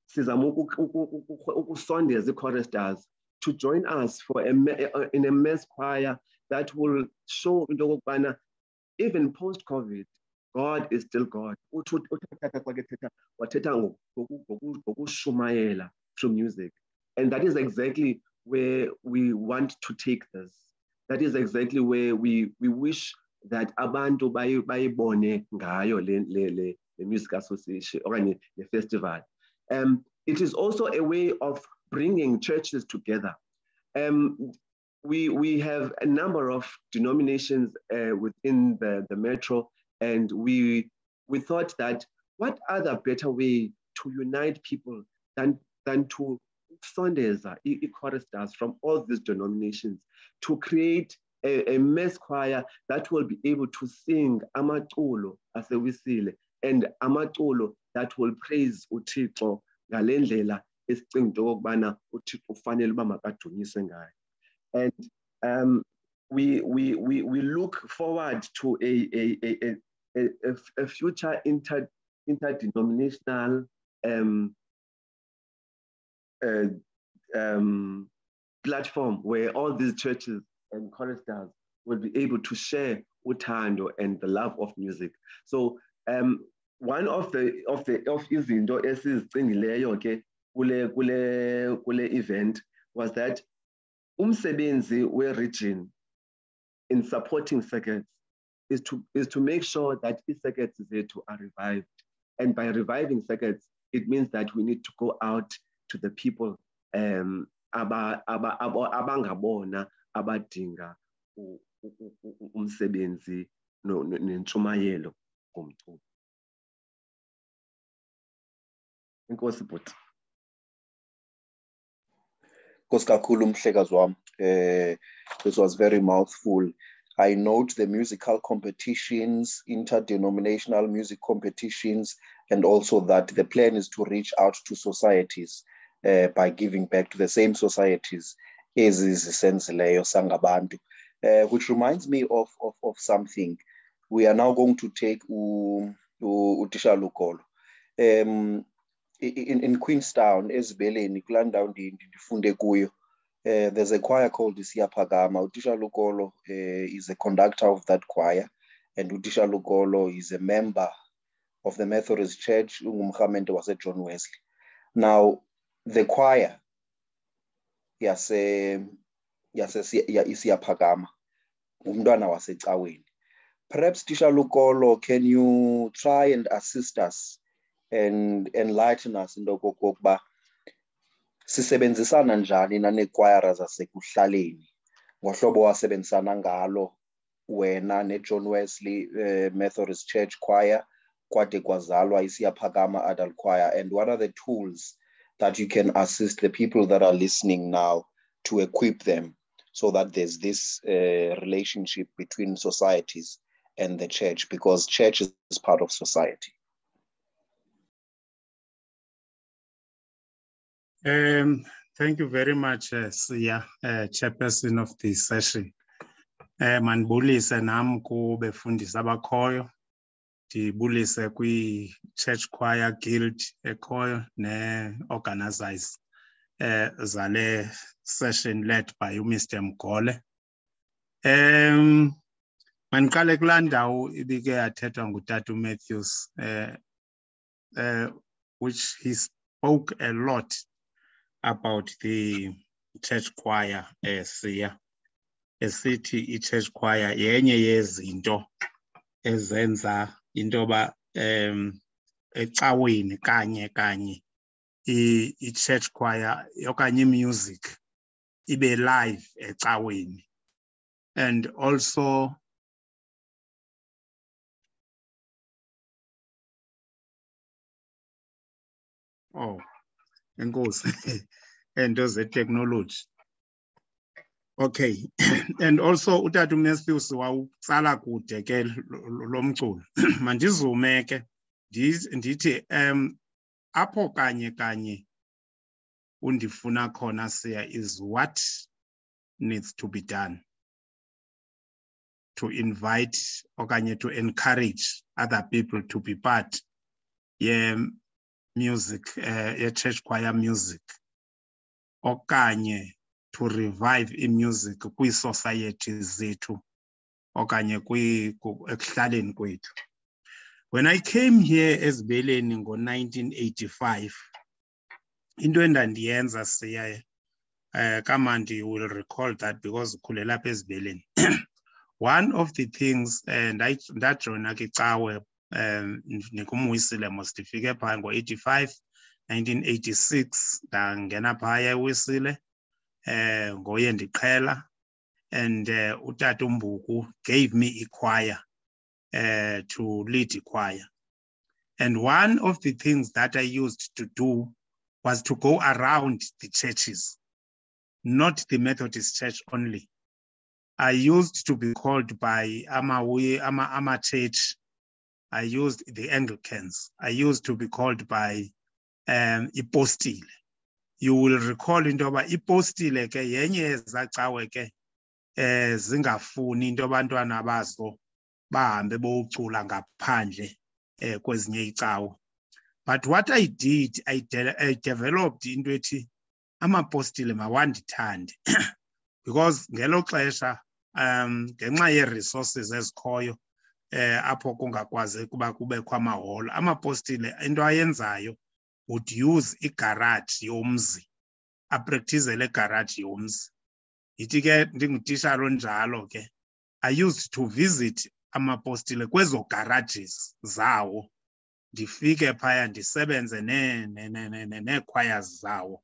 Sizama ukusondeza i-choristers to join us in a mass choir that will show into yokokubana even post-COVID, God is still God. Through music. And that is exactly where we want to take this. That is exactly where we wish that abantu bayibone ngayo le music association or the festival. It is also a way of bringing churches together. We have a number of denominations within the metro, and we we thought that what other better way to unite people than to sondeza i-choristers from all these denominations to create a mass choir that will be able to sing amaculo asewisile and amaculo that will praise uThixo ngale ndlela esicinga into okubana uThixo ufanele uba makadunyiswe ngayo. And we look forward to a future interdenominational platform where all these churches and choristers will be able to share uthando and the love of music. So one of izinto esizicingileyo ke kule event was that umsebenzi we-region in supporting circuits is to make sure that circuits zethu are revived. And by reviving circuits, it means that we need to go out to the people abangabona abadinga umsebenzi nentshumayelo ngomculo. Inkosi bhuti. Nkosi kakhulu mhlekazi wami. This was very mouthful. I note the musical competitions, interdenominational music competitions, and also that the plan is to reach out to societies by giving back to the same societies as is Sensileyo Sangabantu. Which reminds me of something. We are now going to take Utisha Lukolo. In Queenstown, Ezibeleni, Kulandawo ndifunde kuyo. There's a choir called Isiyaphakama. Utisha Lukolo is a conductor of that choir, and Utisha Lukolo is a member of the Methodist Church. Ungumkhamente wase John Wesley. Now, the choir, Isiyaphakama, umntwana wasecaweni. Perhaps Tisha Lukolo, can you try and assist us and enlighten us into kokuba sisebenzisana njani nanekwayara zasekuhlaleni ngohlobo wasebenzisana ngalo wena neJohn Wesley Methodist Church Choir kwade kwazalwa Isiyaphakama Adult Choir, and what are the tools that you can assist the people that are listening now to equip them so that there's this relationship between societies and the church, because church is part of society. Thank you very much, Siya, chairperson of this session. Manibulise nam kubefundisi abakhoyo, ndibulise kwi-Church Choir Guild ekhoyo ne-organizers zale session led by Mr. Mgole. Mandiqale kulaa ndawo ibike yathethwa nguTata Matthews, which he spoke a lot about the church choir. Siya esithi i-church choir yenye yezinto ezenza into ba ecaweni kanye i-church choir okanye music ibe live ecaweni. And also enkosi ento ze-technology. Okay. And also uTata Matthews wawutsala kude ke lo mculo. Mandizume ke ndithi apho kanye undifuna khona Siya is what needs to be done to invite okanye to encourage other people to be part music, church choir music, okanye to revive music kwi-societies zethu okanye ekuhlaleni kwethu. When I came here Ezibeleni ngo-1985, into endandiyenza Siya, Kamandi will recall that because ukhulela apha Ezibeleni. One of the things, ndajoyina ke Cawe nikuMwisile mos ndifike phaa ngo-85, 1986 ndangena phaya eWisile ngoye ndiqhela, and uTata uMbuku gave me a choir to lead a choir. And one of the things that I used to do was to go around the churches, not the Methodist Church only. I used to be called by Ama Church. I used the Anglicans. I used to be called by Ipostile. You will recall into yoba Ipostile ke yenye zacawe ke zingafuni into abantwana bazo bahambe bowucula ngaphandle kwezinye icawe. But what I did, I developed into ethi amapostile mawandithande because ngelo xesha ngenxa ye-resources ezikhoyo apho kungakwazi ukuba kubekho amaholo, amapostile into ayenzayo would use igarage yomzi, apracticele egarage yomzi. Yithi ke ndingutishara onjalo ke, I used to visit amapostile kwezo garages zawo, ndifike phaya ndisebenze nee-choirs zawo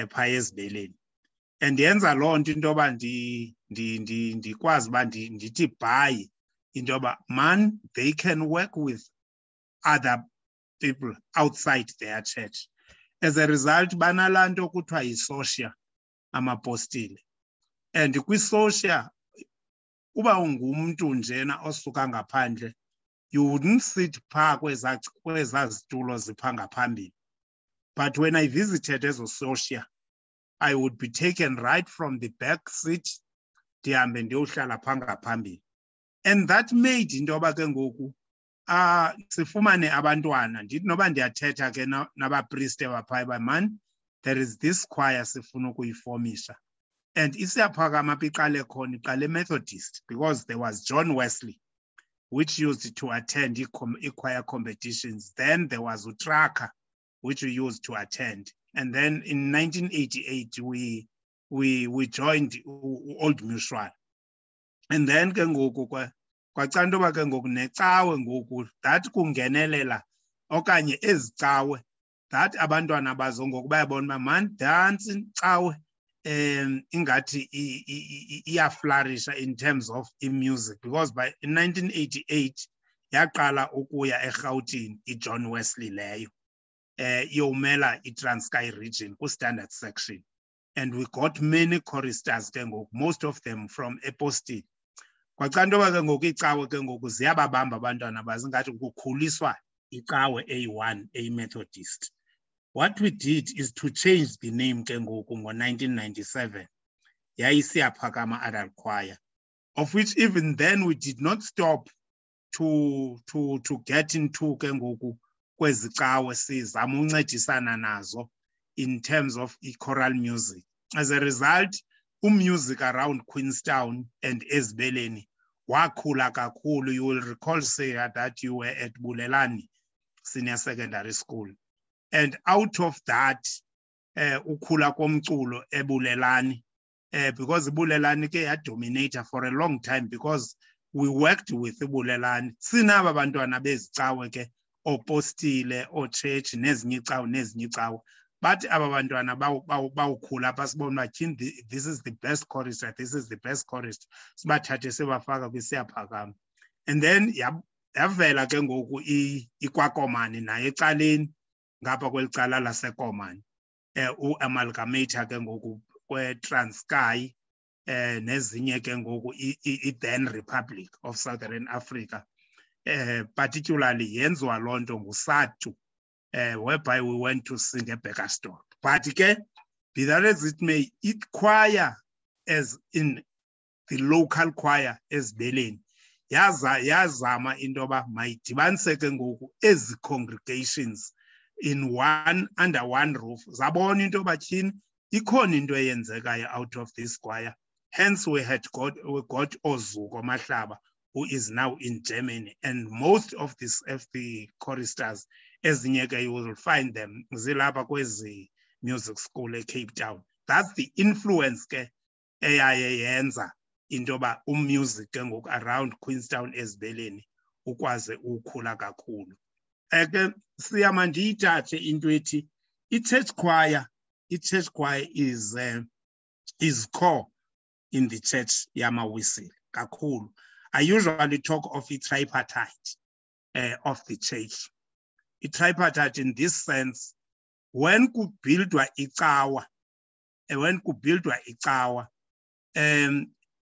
phaya ezibeleni. And yenza loo nto into yoba ndikwazi uba ndithi bhayi into yoba man, they can work with other people outside their church. As a result, banalaa nto kuthiwa yi-social amapostile. And kwi-social, uba ungumntu njena osuka ngaphandle, you wouldn't sit phaa kwezaa zitulo ziphaa ngaphambili. But when I visited ezo social, I would be taken right from the back seat, ndihambe ndiyohlala phaa ngaphambili. And that made into yoba ke ngoku sifumane abantwana. Ndithi noba ndiyathetha ke nabapriste baphaya ba, man, there is this choir sifuna ukuyifomisha. And isiyaphakama apha iqale khona, iqale Methodist, because there was John Wesley, which used to attend choir competitions. Then there was Utraka, which we used to attend. And then in 1988, we joined Old Mutual. And then ke ngoku kwacantoba ke ngoku necawe ngoku that kungenelela okanye ezicawe that abantwana bazo ngoku bayabona uba man, dance cawe ingathi iyaflourisha in terms of music, because by in 1988 yaqala ukuya eRhawutini iJohn Wesley leyo iyomela iTranskei region ku-standard section, and we got many choristers ke ngoku, most of them from Epostile. Kwacantoba ke ngoku icawe ke ngoku ziyababamba abantwana bazingathi kukhuliswa icawe A1 A-Methodist. What we did is to change the name ke ngoku ngo-1997. Yayisiyaphakama adult choir, of which even then we did not stop to get into ke ngoku kwezi cawe sizama uncedisana nazo in terms of choral music. As a result, music around Queenstown and Ezibeleni wakhula kakhulu. You will recall, say, that you were at Bulelani Senior Secondary School. And out of that, ukhula komculo eBulelani, because Bulelani ke yadominate for a long time, because we worked with Bulelani. Sinaba bantwana bezicawe ke opostile o church nezinye icawe. But aba bantwana bawukhula apha sibona uba this is the best chorister, this is the best chorister. Sibathathe sibafaka kwisiyaphakama. And then yavela ke ngoku iKwakomani naye ecaleni ngapha kweli cala laseKomani. U-amalgamator ke ngoku kweTranskei nezinye ke ngoku i-then Republic of Southern Africa. Particularly yenziwa loo nto nguSatu, whereby we went to sing a Bakersdorp. But ke, be that as it may, it choir as in the local choir ezibeleni yazama into yoba mayidibanise ke ngoku ezi congregations in under one roof. Zabona into yoba tyhini ikhona into eyenzekayo out of this choir. Hence we got Ozuko Mahlaba, who is now in Germany, and most of the choristers ezinye ke you will find them zilapha kwezi music school eCape Town. That's the influence ke eyayenza into yoba music ke ngoku around Queenstown Ezibeleni ukwaze ukhula kakhulu. Ke siyama ndiyithathe into ethi i-church choir is core in the church yamaWesile kakhulu. I usually talk of the tripartite of the church. i-tripartite in this sense, when kubhildwa icawa,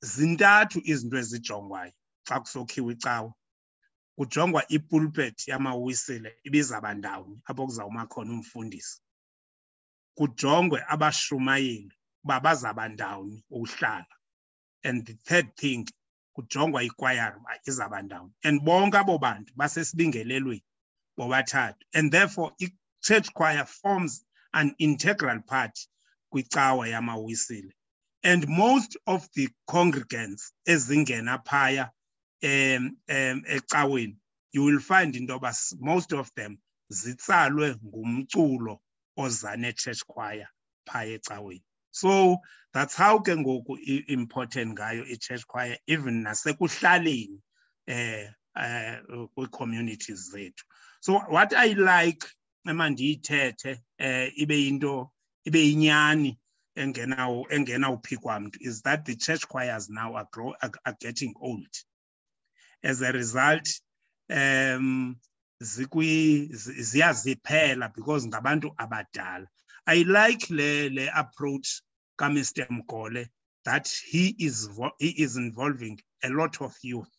zintathu izinto ezijongwayo xa kusokhiwa icawa. Kujongwa ipulpit yamawisile ibizaba ndawoni apho kuzawuma khona umfundisi. Kujongwe abashumayeli uba bazaba ndawoni uhlala. And the third thing, kujongwa ikwayara uba izaba ndawoni. And bonke abo bantu basesibingelelweni bobathathu. And therefore, i-church choir forms an integral part kwicawa yamawisile. And most of the congregants ezingena phaya ecaweni, you will find into yoba most of them zitsalwe ngumculo ozane church choir phaya ecaweni. So that's how ke ngoku important ngayo i-church choir, even nasekuhlaleni kwi-communities zethu. So what I like emandiyithethe ibe inyani engena uphikwa mntu is that the church choirs now are getting old. As a result, ziyaziphela because ngabantu abadala. I like le approach ka Mr. Mgole that he is involving a lot of youth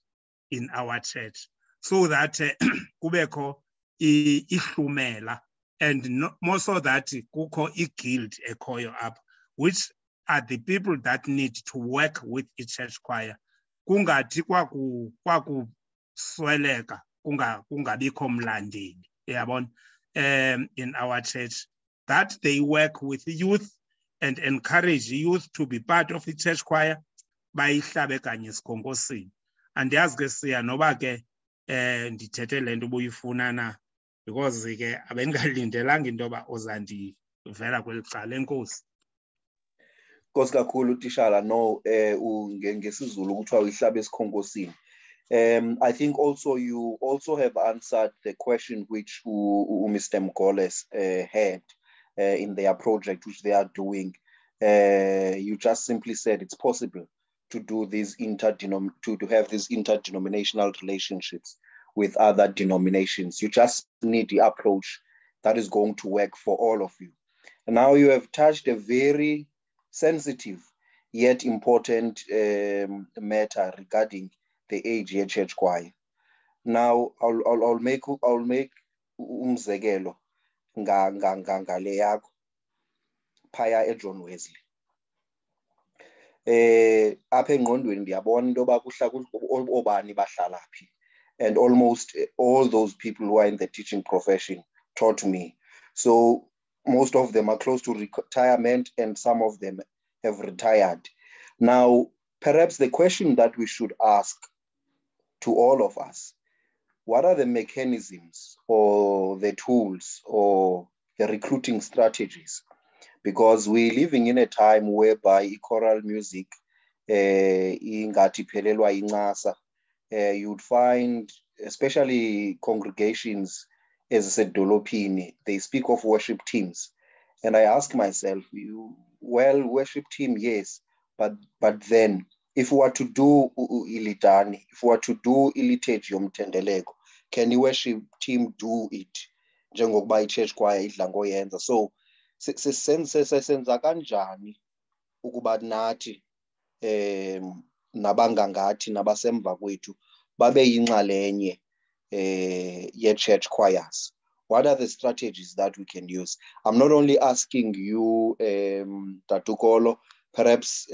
in our church, so that kubekho ihlumela, and more so that kukho i-guild ekhoyo up, which are the people that need to work with the church choir. Kungathi kwakusweleka kungabikho mlandeli, yabona, in our church, that they work with the youth and encourage youth to be part of the church choir, bayihlabe kanye esikhonkosini. Andiyazi ke siya noba ke ndithethe le nto ubuyifuna na, because ke abendingalindelanga into yoba uzandivela kweli cala. Enkosi. Nkosi kakhulu tishala. No, ngesizulu kuthiwa uyihlabe esikhonkosini. I think also you also have answered the question which Mr. Mgole had in their project which they are doing. You just simply said it's possible to do these to have these interdenominational relationships with other denominations. You just need the approach that is going to work for all of you. And now you have touched a very sensitive yet important matter regarding the age of church choir. Now I'll make umzekelo ngale yakho phaya eJohn Wesley. Apha engqondweni ndiyabona into yoba kuhla obani bahlala phi, and almost all those people who are in the teaching profession taught me. So most of them are close to retirement, and some of them have retired. Now, perhaps the question that we should ask to all of us, what are the mechanisms or the tools or the recruiting strategies? Because we're living in a time whereby choral music, you'd find, especially congregations, as I said, Dolopini, they speak of worship teams. And I ask myself, well, worship team, yes, but then if we were to do ilitani, if we were to do ilitage yomtendeleko, can the worship team do it? Njengokuba i-church choir idla ngoyenza. So senza kanjani ukuba nathi nabangangathi nabasemva kwethu babe yinxalenye ye-church choirs? What are the strategies that we can use? I'm not only asking you, Tatukolo, perhaps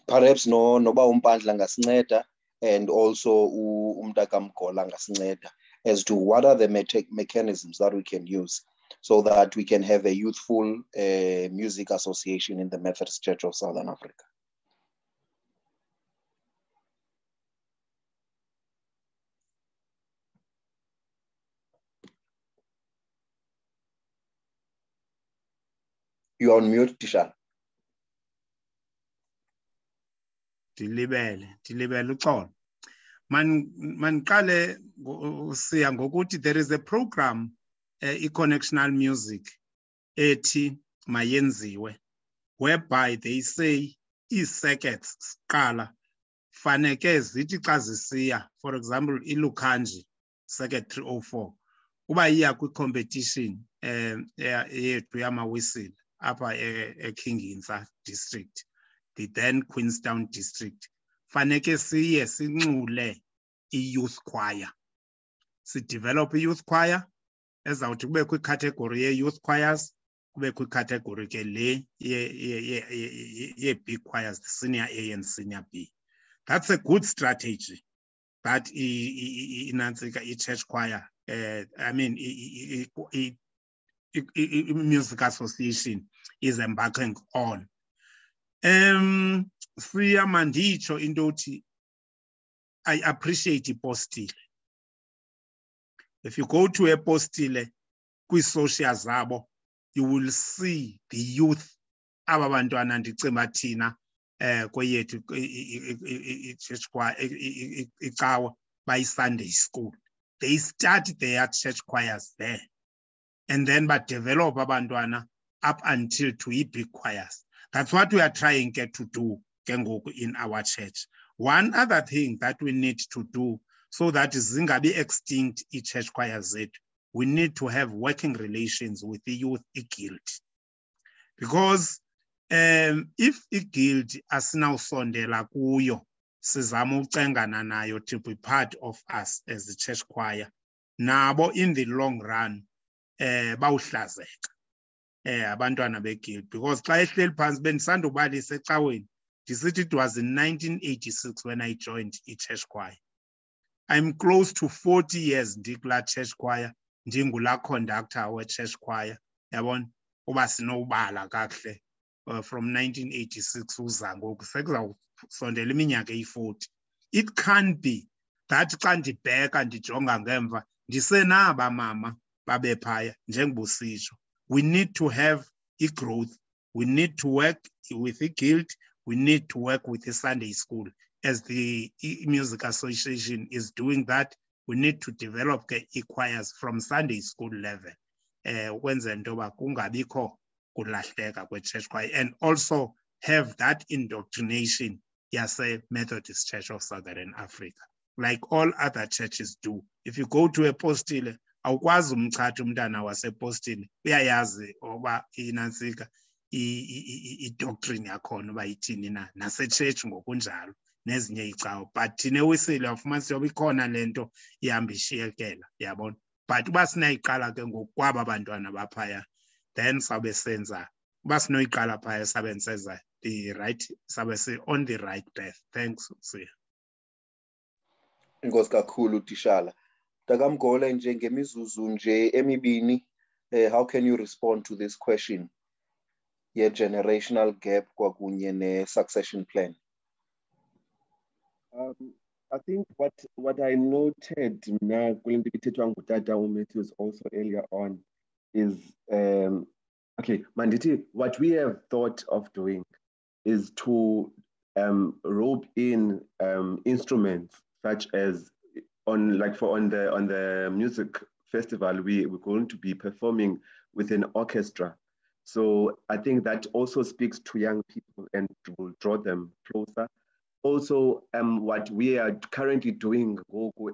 perhaps noba umpandla ngasinceda, and also umntaka Mgole ngasinceda, as to what are the mechanisms that we can use so that we can have a youthful music association in the Methodist Church of Southern Africa. You're on mute, Tisha. Dilibele uxolo. Manqale siya ngokuthi there is a program i-connectional music ethi mayenziwe, whereby they say ii-circuits siqala faneke zithi xa zisiya, for example iLukhanji Secretary 04 uba iya kwi-competition yethu yamawisile apha eKing Insa district, the then Queenstown district, faneke siye sinxule i-youth choir, sidevelop i-youth choir ezawuthi kube kwi-category ye-youth choirs, kube kwi-category ke le ye-big choirs, the senior A and senior B. That's a good strategy that Nantsika i-church choir, I mean, music association is embarking on. Siya mandicho indoti, I appreciate iPostile. If you go to iPostile, kwi-social zabo, you will see the youth ababantwana ndicimba thina kweyethu i-church choir icawa by Sunday school. They start their church choirs there, and then but develop abantwana up until to big choirs. That's what we are trying to do in our church. One other thing that we need to do so that zingabi extinct i-church choirs zethu, we need to have working relations with the youth guild, because if i-guild asinawusondela kuyo sizama ucengana nayo to be part of us as the church choir, nabo in the long run bawuhlazeka abantwana be-guild, because xa ehleli phansi bendisandobalisa ecaweni ndisithi it was in 1986 when I joined i-church choir. I'm close to 40 years ndikula church choir, ndingula conductor we-church choir, yabona uba sinobala kakuhle from 1986 uza ngoku sekuzawusondela iminyaka eyi-40. It can't be that xa ndibheka ndijonga ngemva ndisenaba mama babe phaya njengobusitsho. We need to have growth, we need to work with the guild, we need to work with the Sunday school. As the music association is doing that, we need to develop choirs from Sunday school level. Ukwenza into yoba kungabikho kulahleka kwe-church choir, and also have that indoctrination yase-Methodist Church of Southern Africa, like all other churches do. If you go to iPostile, awukwazi umchatha umntana wasePostile, uyayazi oba inantsika i-doctrine yakhona uba ithini na, nase-church ngokunjalo nezinye icawa. But thina ewisile wafumanisa yoba ikhona le nto ihamba ishiyekela, yabona. But uba sinayiqala ke ngokwaba bantwana baphaya, then sabe senza, uba sinoyiqala phaya sabe senza the right, sabe on the right path. Thanks, Siya. Inkosi kakhulu Tishala. Takamgole njengemizuzu nje emibini, how can you respond to this question? Yeah, generational gap kwakunye ne succession plan. I think what I noted now, Matthews also earlier on, is okay, Manditi, what we have thought of doing is to rope in instruments such as on the music festival, we're going to be performing with an orchestra. So I think that also speaks to young people and will draw them closer. Also, what we are currently doing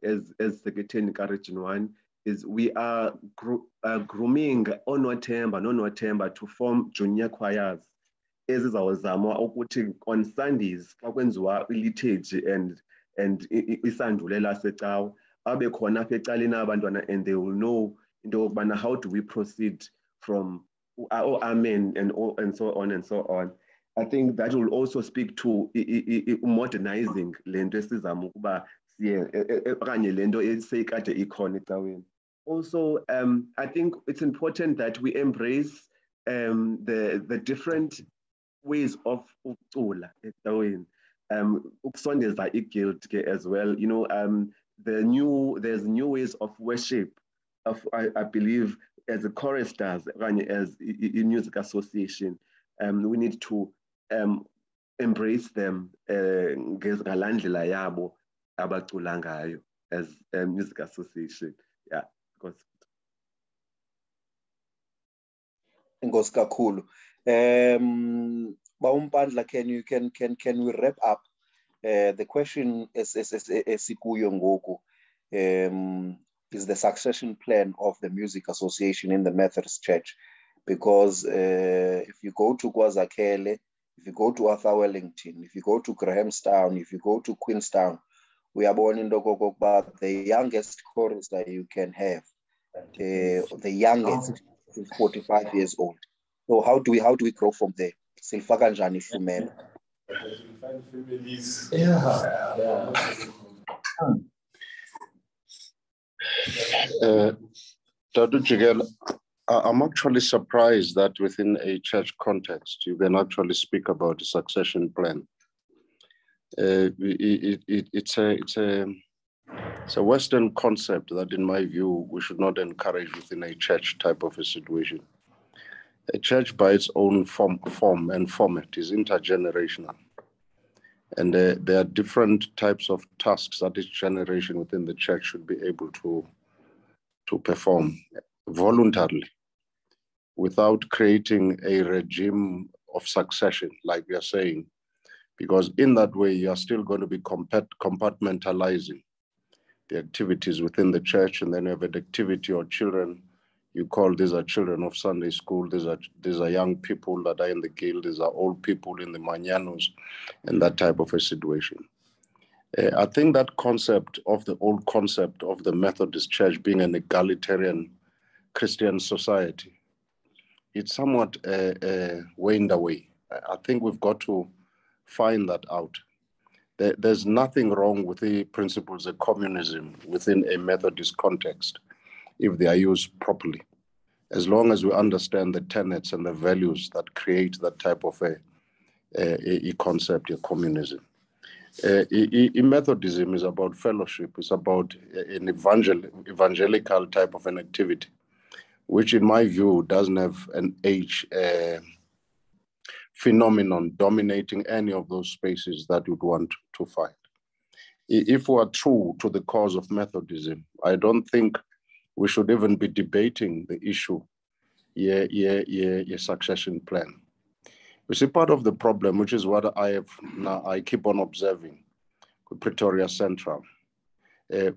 as Secretary Region 1 is we are grooming Onwatemba to form junior choirs. On Sundays, liturgy and isandulela secawa abe khona apha ecaleni abantwana, and they will know how do we proceed from amen and so on and so on. I think that will also speak to modernizing lento esizama ukuba okanye lento eseyikade ikhona ecaweni. Also, I think it's important that we embrace the different ways of ukucula ecaweni. Ukusondeza i-guild as well, there's new ways of worship I believe as a choristers as a music association. We need to embrace them ngelandlela yabo abacula ngayo as a music association. Yeah, because Inkosi kakhulu. Bawumpandla, can we wrap up the question esikuyo ngoku? is the succession plan of the Music Association in the Methodist Church. Because if you go to KwaZakhele, if you go to Arthur Wellington, if you go to Grahamstown, if you go to Queenstown, we are born in the youngest chorister you can have. The youngest is 45 years old. So how do we grow from there? Silfaka njani Fumela. Dr. Jigel, I'm actually surprised that within a church context, you can actually speak about a succession plan. It's a Western concept that, in my view, we should not encourage within a church type of a situation. A church, by its own form and format, is intergenerational. And there are different types of tasks that each generation within the church should be able to perform voluntarily, without creating a regime of succession, like we are saying, because in that way, you are still going to be compartmentalizing the activities within the church, and then you have an activity or children. You call these are children of Sunday school, these are young people that are in the guild, these are old people in the Manyanos, and that type of a situation. I think that concept of the old concept of the Methodist Church being an egalitarian Christian society, it's somewhat waned away. I think we've got to find that out. There's nothing wrong with the principles of communism within a Methodist context if they are used properly, as long as we understand the tenets and the values that create that type of a concept of communism. Methodism is about fellowship. It's about an evangelical type of an activity, which in my view doesn't have an age phenomenon dominating any of those spaces that you'd want to find. If we are true to the cause of Methodism, I don't think we should even be debating the issue, succession plan. You see, part of the problem, which is what I keep on observing with Pretoria Central,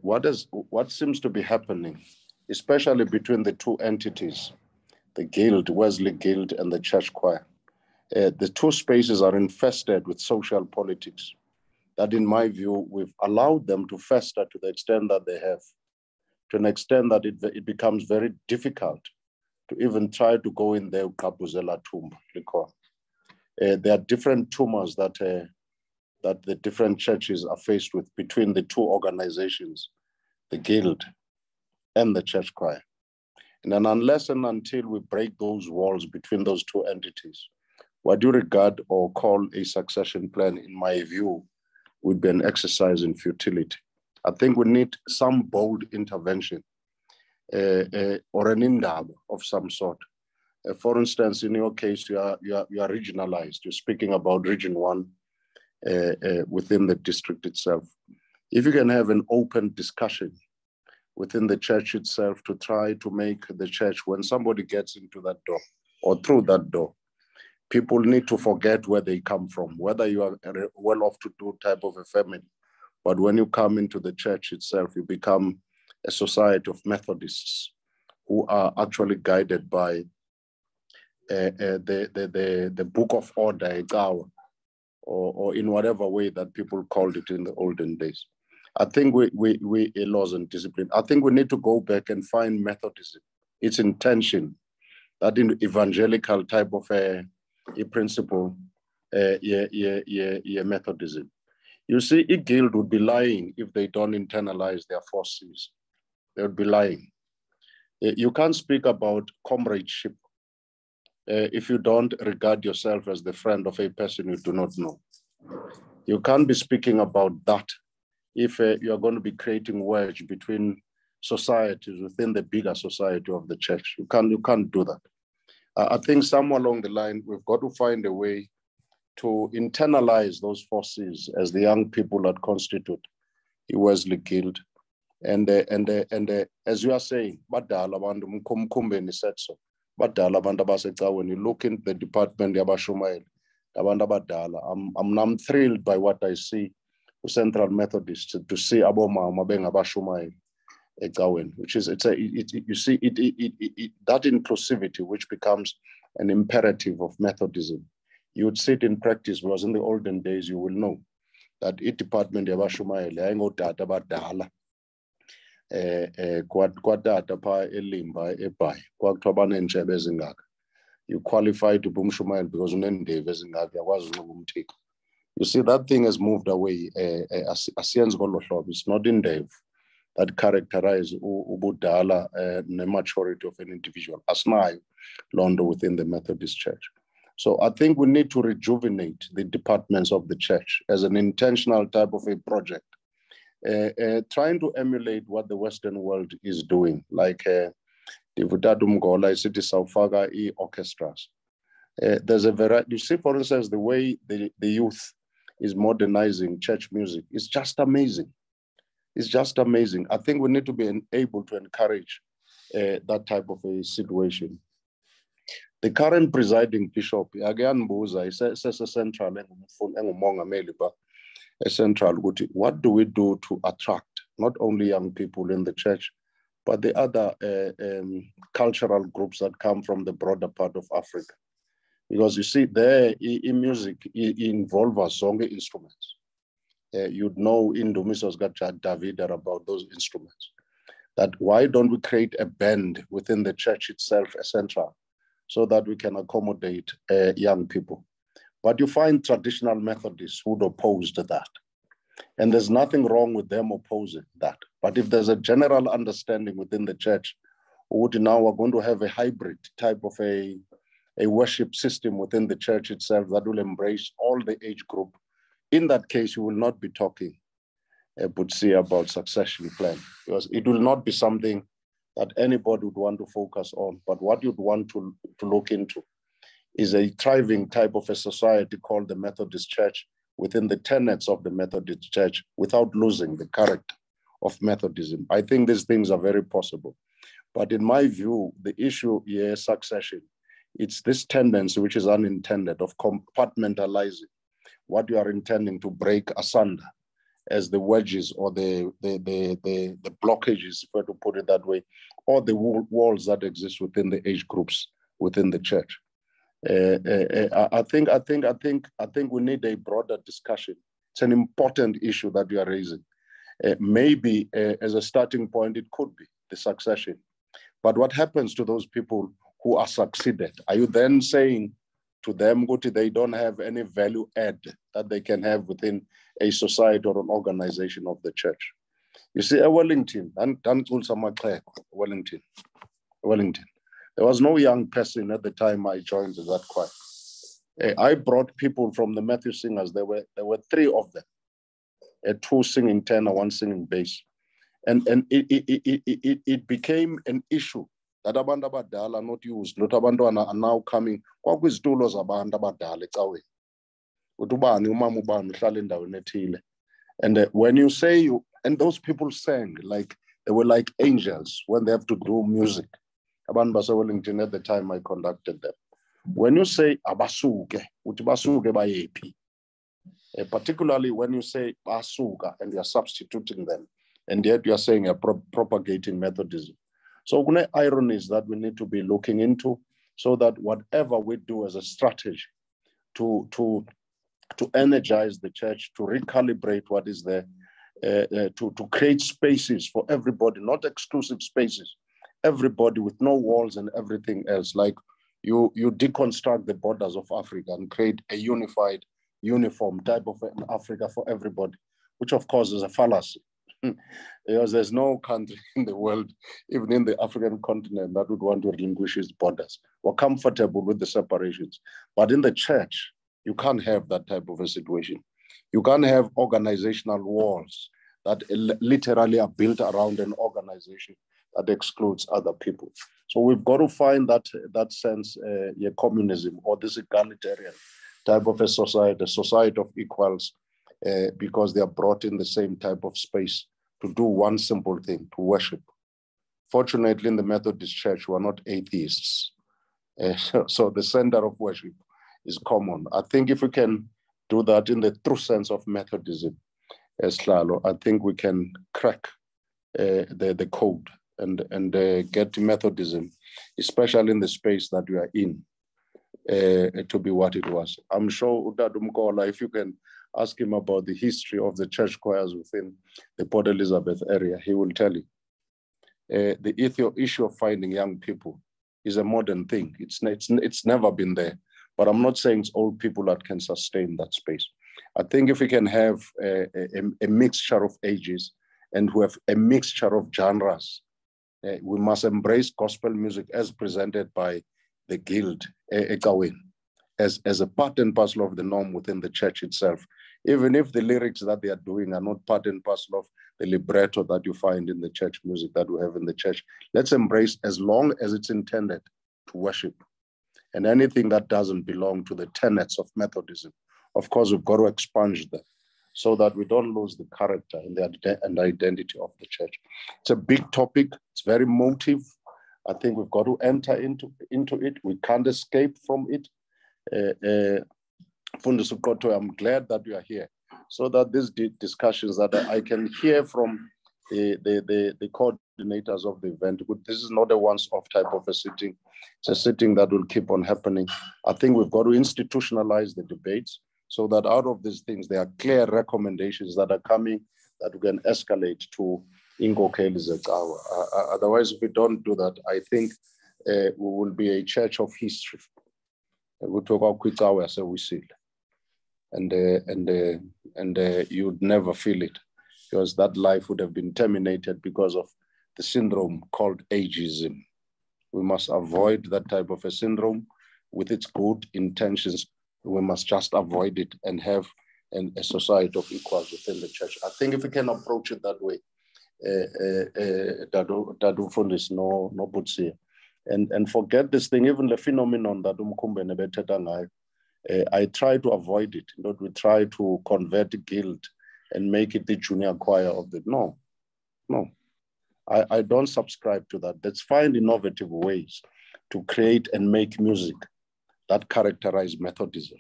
what seems to be happening, especially between the two entities, the Guild, Wesley Guild, and the Church Choir. The two spaces are infested with social politics that, in my view, we've allowed them to fester to the extent that they have, to an extent that it becomes very difficult to even try to go in there. There are different tumors that the different churches are faced with between the two organizations, the Guild and the Church Choir. And then unless and until we break those walls between those two entities, what you regard or call a succession plan, in my view, would be an exercise in futility. I think we need some bold intervention or an indab of some sort. For instance, in your case, you are regionalized. You're speaking about Region 1 within the district itself. If you can have an open discussion within the church itself to try to make the church, when somebody gets into that door or through that door, people need to forget where they come from, whether you are a well-off-to-do type of a family. But when you come into the church itself, you become a society of Methodists who are actually guided by the Book of Order, or in whatever way that people called it in the olden days. I think we laws and discipline. I think we need to go back and find Methodism, its intention, that in evangelical type of a principle, Methodism. You see, a guild would be lying if they don't internalize their 4 C's. They would be lying. You can't speak about comradeship if you don't regard yourself as the friend of a person you do not know. You can't be speaking about that if you are going to be creating wedge between societies within the bigger society of the church. You can't do that. I think somewhere along the line, we've got to find a way to internalize those forces as the young people that constitute the Wesley Guild. And as you are saying, badala abantu mkhumbumbeni said so. Badala abantu abasecaweni, when you look into the department yabashumayeli, abantu abadala, I'm thrilled by what I see with Central Methodists, to see abomama bengabashumayeli. which is you see that inclusivity which becomes an imperative of Methodism. You would see it in practice, because in the olden days you will know that department yabashumayeli ayingodata abadala kwadata pha elimba eBhayi kwakuthiwa banentshebe ezingaka. You qualify to be umshumayeli because unendebe ezingaka, yakwazi unxiba umthiko. You see, that thing has moved away. It's not in Dev that characterize ubudala the maturity of an individual. Asnayo Londo within the Methodist Church. So I think we need to rejuvenate the departments of the church as an intentional type of a project, trying to emulate what the Western world is doing, like Divutadum Gola City Saufaga orchestras. There's a variety. You see, for instance, the way the youth is modernizing church music is just amazing. It's just amazing. I think we need to be able to encourage that type of a situation. The current presiding bishop, again, Buza, is a central, what do we do to attract not only young people in the church, but the other cultural groups that come from the broader part of Africa? Because you see, there in music, it involves zonke instruments. You'd know in Dumisos got David about those instruments. That why don't we create a band within the church itself, a central, so that we can accommodate young people? But you find traditional Methodists who'd oppose to that. And there's nothing wrong with them opposing that. But if there's a general understanding within the church, would now we're going to have a hybrid type of a worship system within the church itself that will embrace all the age group. In that case, you will not be talking, Butsi, about succession plan, because it will not be something that anybody would want to focus on. But what you'd want to look into is a thriving type of a society called the Methodist Church within the tenets of the Methodist Church without losing the character of Methodism. I think these things are very possible. But in my view, the issue here is succession. It's this tendency, which is unintended, of compartmentalizing what you are intending to break asunder as the wedges or the blockages, if I to put it that way, or the walls that exist within the age groups within the church. I think we need a broader discussion. It's an important issue that you are raising. Maybe as a starting point, it could be the succession. But what happens to those people who are succeeded? Are you then saying to them, they don't have any value add that they can have within a society or an organization of the church? You see, Wellington, there was no young person at the time I joined that choir. I brought people from the Matthew Singers. There were three of them, two singing tenor, one singing bass. And it became an issue that abantu abadala are not used. Not abantwana are now coming. Kwakuzitulo zabantu abadala ecaweni. Utubani umama ubani uhlala endaweni ethile. And when you say and those people sang like they were like angels when they have to do music. Abantu base Wellington at the time I conducted them. When you say abasuke, uthi basuke bayepi. Particularly when you say basuka and you are substituting them, and yet you are saying you're propagating Methodism. So the irony is that we need to be looking into, so that whatever we do as a strategy to energize the church, to recalibrate what is there, to create spaces for everybody, not exclusive spaces, everybody with no walls and everything else. Like you deconstruct the borders of Africa and create a unified, uniform type of an Africa for everybody, which of course is a fallacy. Because there's no country in the world, even in the African continent, that would want to relinquish its borders. We're comfortable with the separations. But in the church, you can't have that type of a situation. You can't have organizational walls that literally are built around an organization that excludes other people. So we've got to find that sense, communism or this egalitarian type of a society of equals, because they are brought in the same type of space to do one simple thing, to worship. Fortunately, in the Methodist Church, we're not atheists. So the center of worship is common. I think if we can do that in the true sense of Methodism, I think we can crack the code and get Methodism, especially in the space that we are in, to be what it was. I'm sure Udadumkola, if you can ask him about the history of the church choirs within the Port Elizabeth area, he will tell you. The issue of finding young people is a modern thing. It's never been there, but I'm not saying it's old people that can sustain that space. I think if we can have a mixture of ages and who have a mixture of genres, we must embrace gospel music as presented by the Guild, Ekawin, as a part and parcel of the norm within the church itself, even if the lyrics that they are doing are not part and parcel of the libretto that you find in the church music that we have in the church. Let's embrace as long as it's intended to worship. And anything that doesn't belong to the tenets of Methodism, of course, we've got to expunge them so that we don't lose the character and the identity of the church. It's a big topic. It's very emotive. I think we've got to enter into it. We can't escape from it. Fundis Ukoto, I'm glad that you are here so that these discussions that I can hear from the coordinators of the event. This is not a once-off type of a sitting. It's a sitting that will keep on happening. I think we've got to institutionalize the debates so that out of these things, there are clear recommendations that are coming that we can escalate to Ingo Kelizekawa. Otherwise, if we don't do that, I think we will be a church of history. We talk about Kwitawa, so we see it. And you'd never feel it because that life would have been terminated because of the syndrome called ageism. We must avoid that type of a syndrome with its good intentions. We must just avoid it and have a society of equals within the church. I think if we can approach it that way, Dadu Fundis no Butsi, and forget this thing, even the phenomenon that I try to avoid it. We try to convert the Guild and make it the junior choir of the no. I don't subscribe to that. Let's find innovative ways to create and make music that characterize Methodism.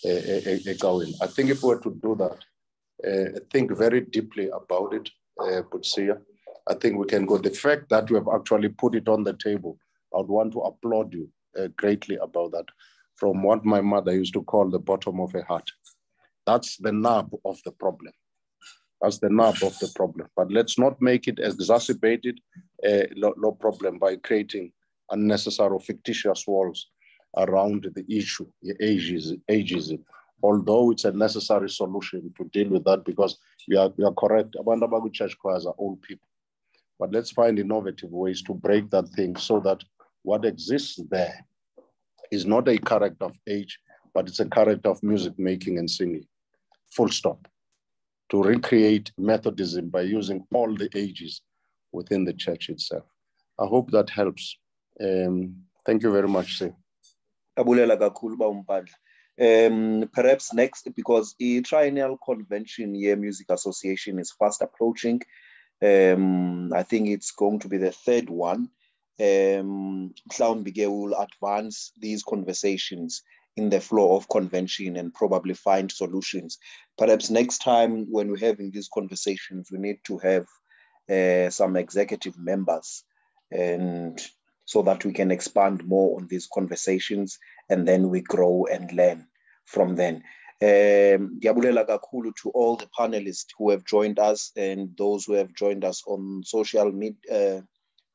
I think if we were to do that, think very deeply about it, Butsia, I think we can go. The fact that we have actually put it on the table, I would want to applaud you greatly about that. From what my mother used to call the bottom of her heart. That's the nub of the problem. That's the nub of the problem. But let's not make it exacerbated low problem by creating unnecessary fictitious walls around the issue, ageism. Although it's a necessary solution to deal with that because we are correct. Abandabagu church choirs are old people. But let's find innovative ways to break that thing so that what exists there is not a character of age, but it's a character of music making and singing. Full stop. To recreate Methodism by using all the ages within the church itself. I hope that helps. Thank you very much, sir. Perhaps next, because the Triennial Convention Year Music Association is fast approaching. I think it's going to be the third one. Mhlawumbe will advance these conversations in the flow of convention and probably find solutions. Perhaps next time when we're having these conversations, we need to have some executive members, and so that we can expand more on these conversations and then we grow and learn from them. Diabulela kakhulu to all the panelists who have joined us and those who have joined us on social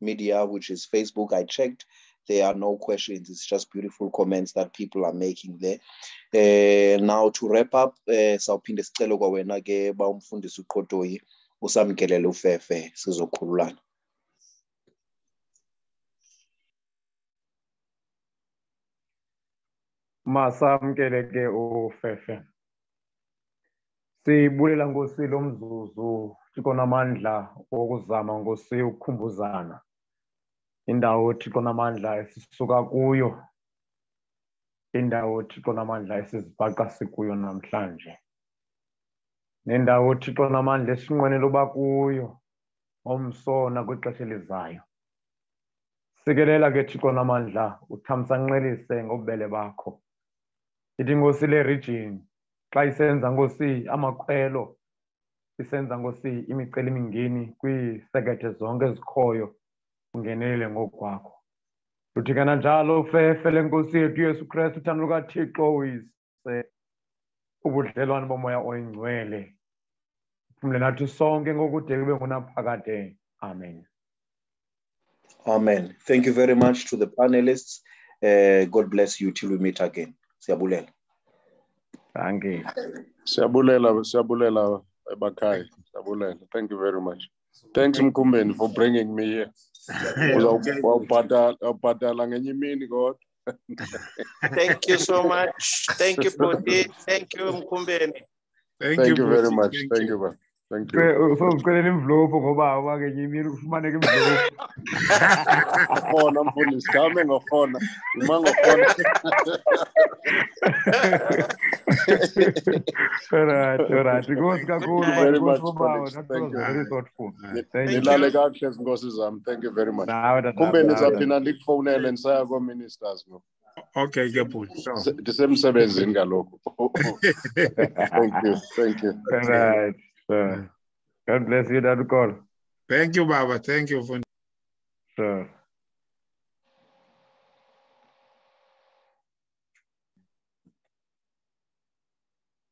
media, which is Facebook. I checked, there are no questions. It's just beautiful comments that people are making there. Now to wrap up, sawuphinde sicelo kwawena ke bawumfundisi uQotoyi usamkelele uFefe sizokhululana. Masamkele ke uFefe. Sibulela Nkosi lo mzuzu Thixo namandla okuzama Nkosi ukukhumbuzana. Indawo Thixo namandla esisuka kuyo. Indawo Thixo namandla esizibhaqa sikuyo namhlanje. Nendawo Thixo namandla esinqwenela uba kuyo ngomsona kwixesha elizayo. Sikelela ke Thixo namandla uthamsanqelise ngobubele bakho. Ithi Nkosi le region xa isenza Nkosi amakhwelo isenza Nkosi imiceli mingeni kwisekethe zonke ezikhoyo ungenelele ngokwakho. Luthi kananjalo ufefe lenkosi yethu Yesu Kristu uthando lukaThixo uyise ubudlelwane bomoya oyingcwele phumle nathi sonke ngokude kube ngunaphakade. Amen. Amen. Thank you very much to the panelists. God bless you till we meet again. Siyabulela. Thank you. Siyabulela Bakai. Siyabulela. Thank you very much. Thanks Mkumbeni for bringing me here. Thank you so much. Thank you, Poti. Thank you, Mkumbeni. Thank you very much. Thank you. Thank you. So ucela imvlopo ngoba wakenye imini kufumaneka imvlopo. Ngofona mfundisi kame ngofona. Imangofona. Alright. Inkosi kakhulu very much. That was very thoughtful. Nilale kahle zinkosi zami. Thank you very much. Kumbe nizaphinda ndikufonele nisaya ko ministers ngo. Okay, Gepul. So. Ndisemsebenzini ngalokho. Thank you. Alright. God bless you, Dad Call. Thank you, Baba. Thank you for. Sure.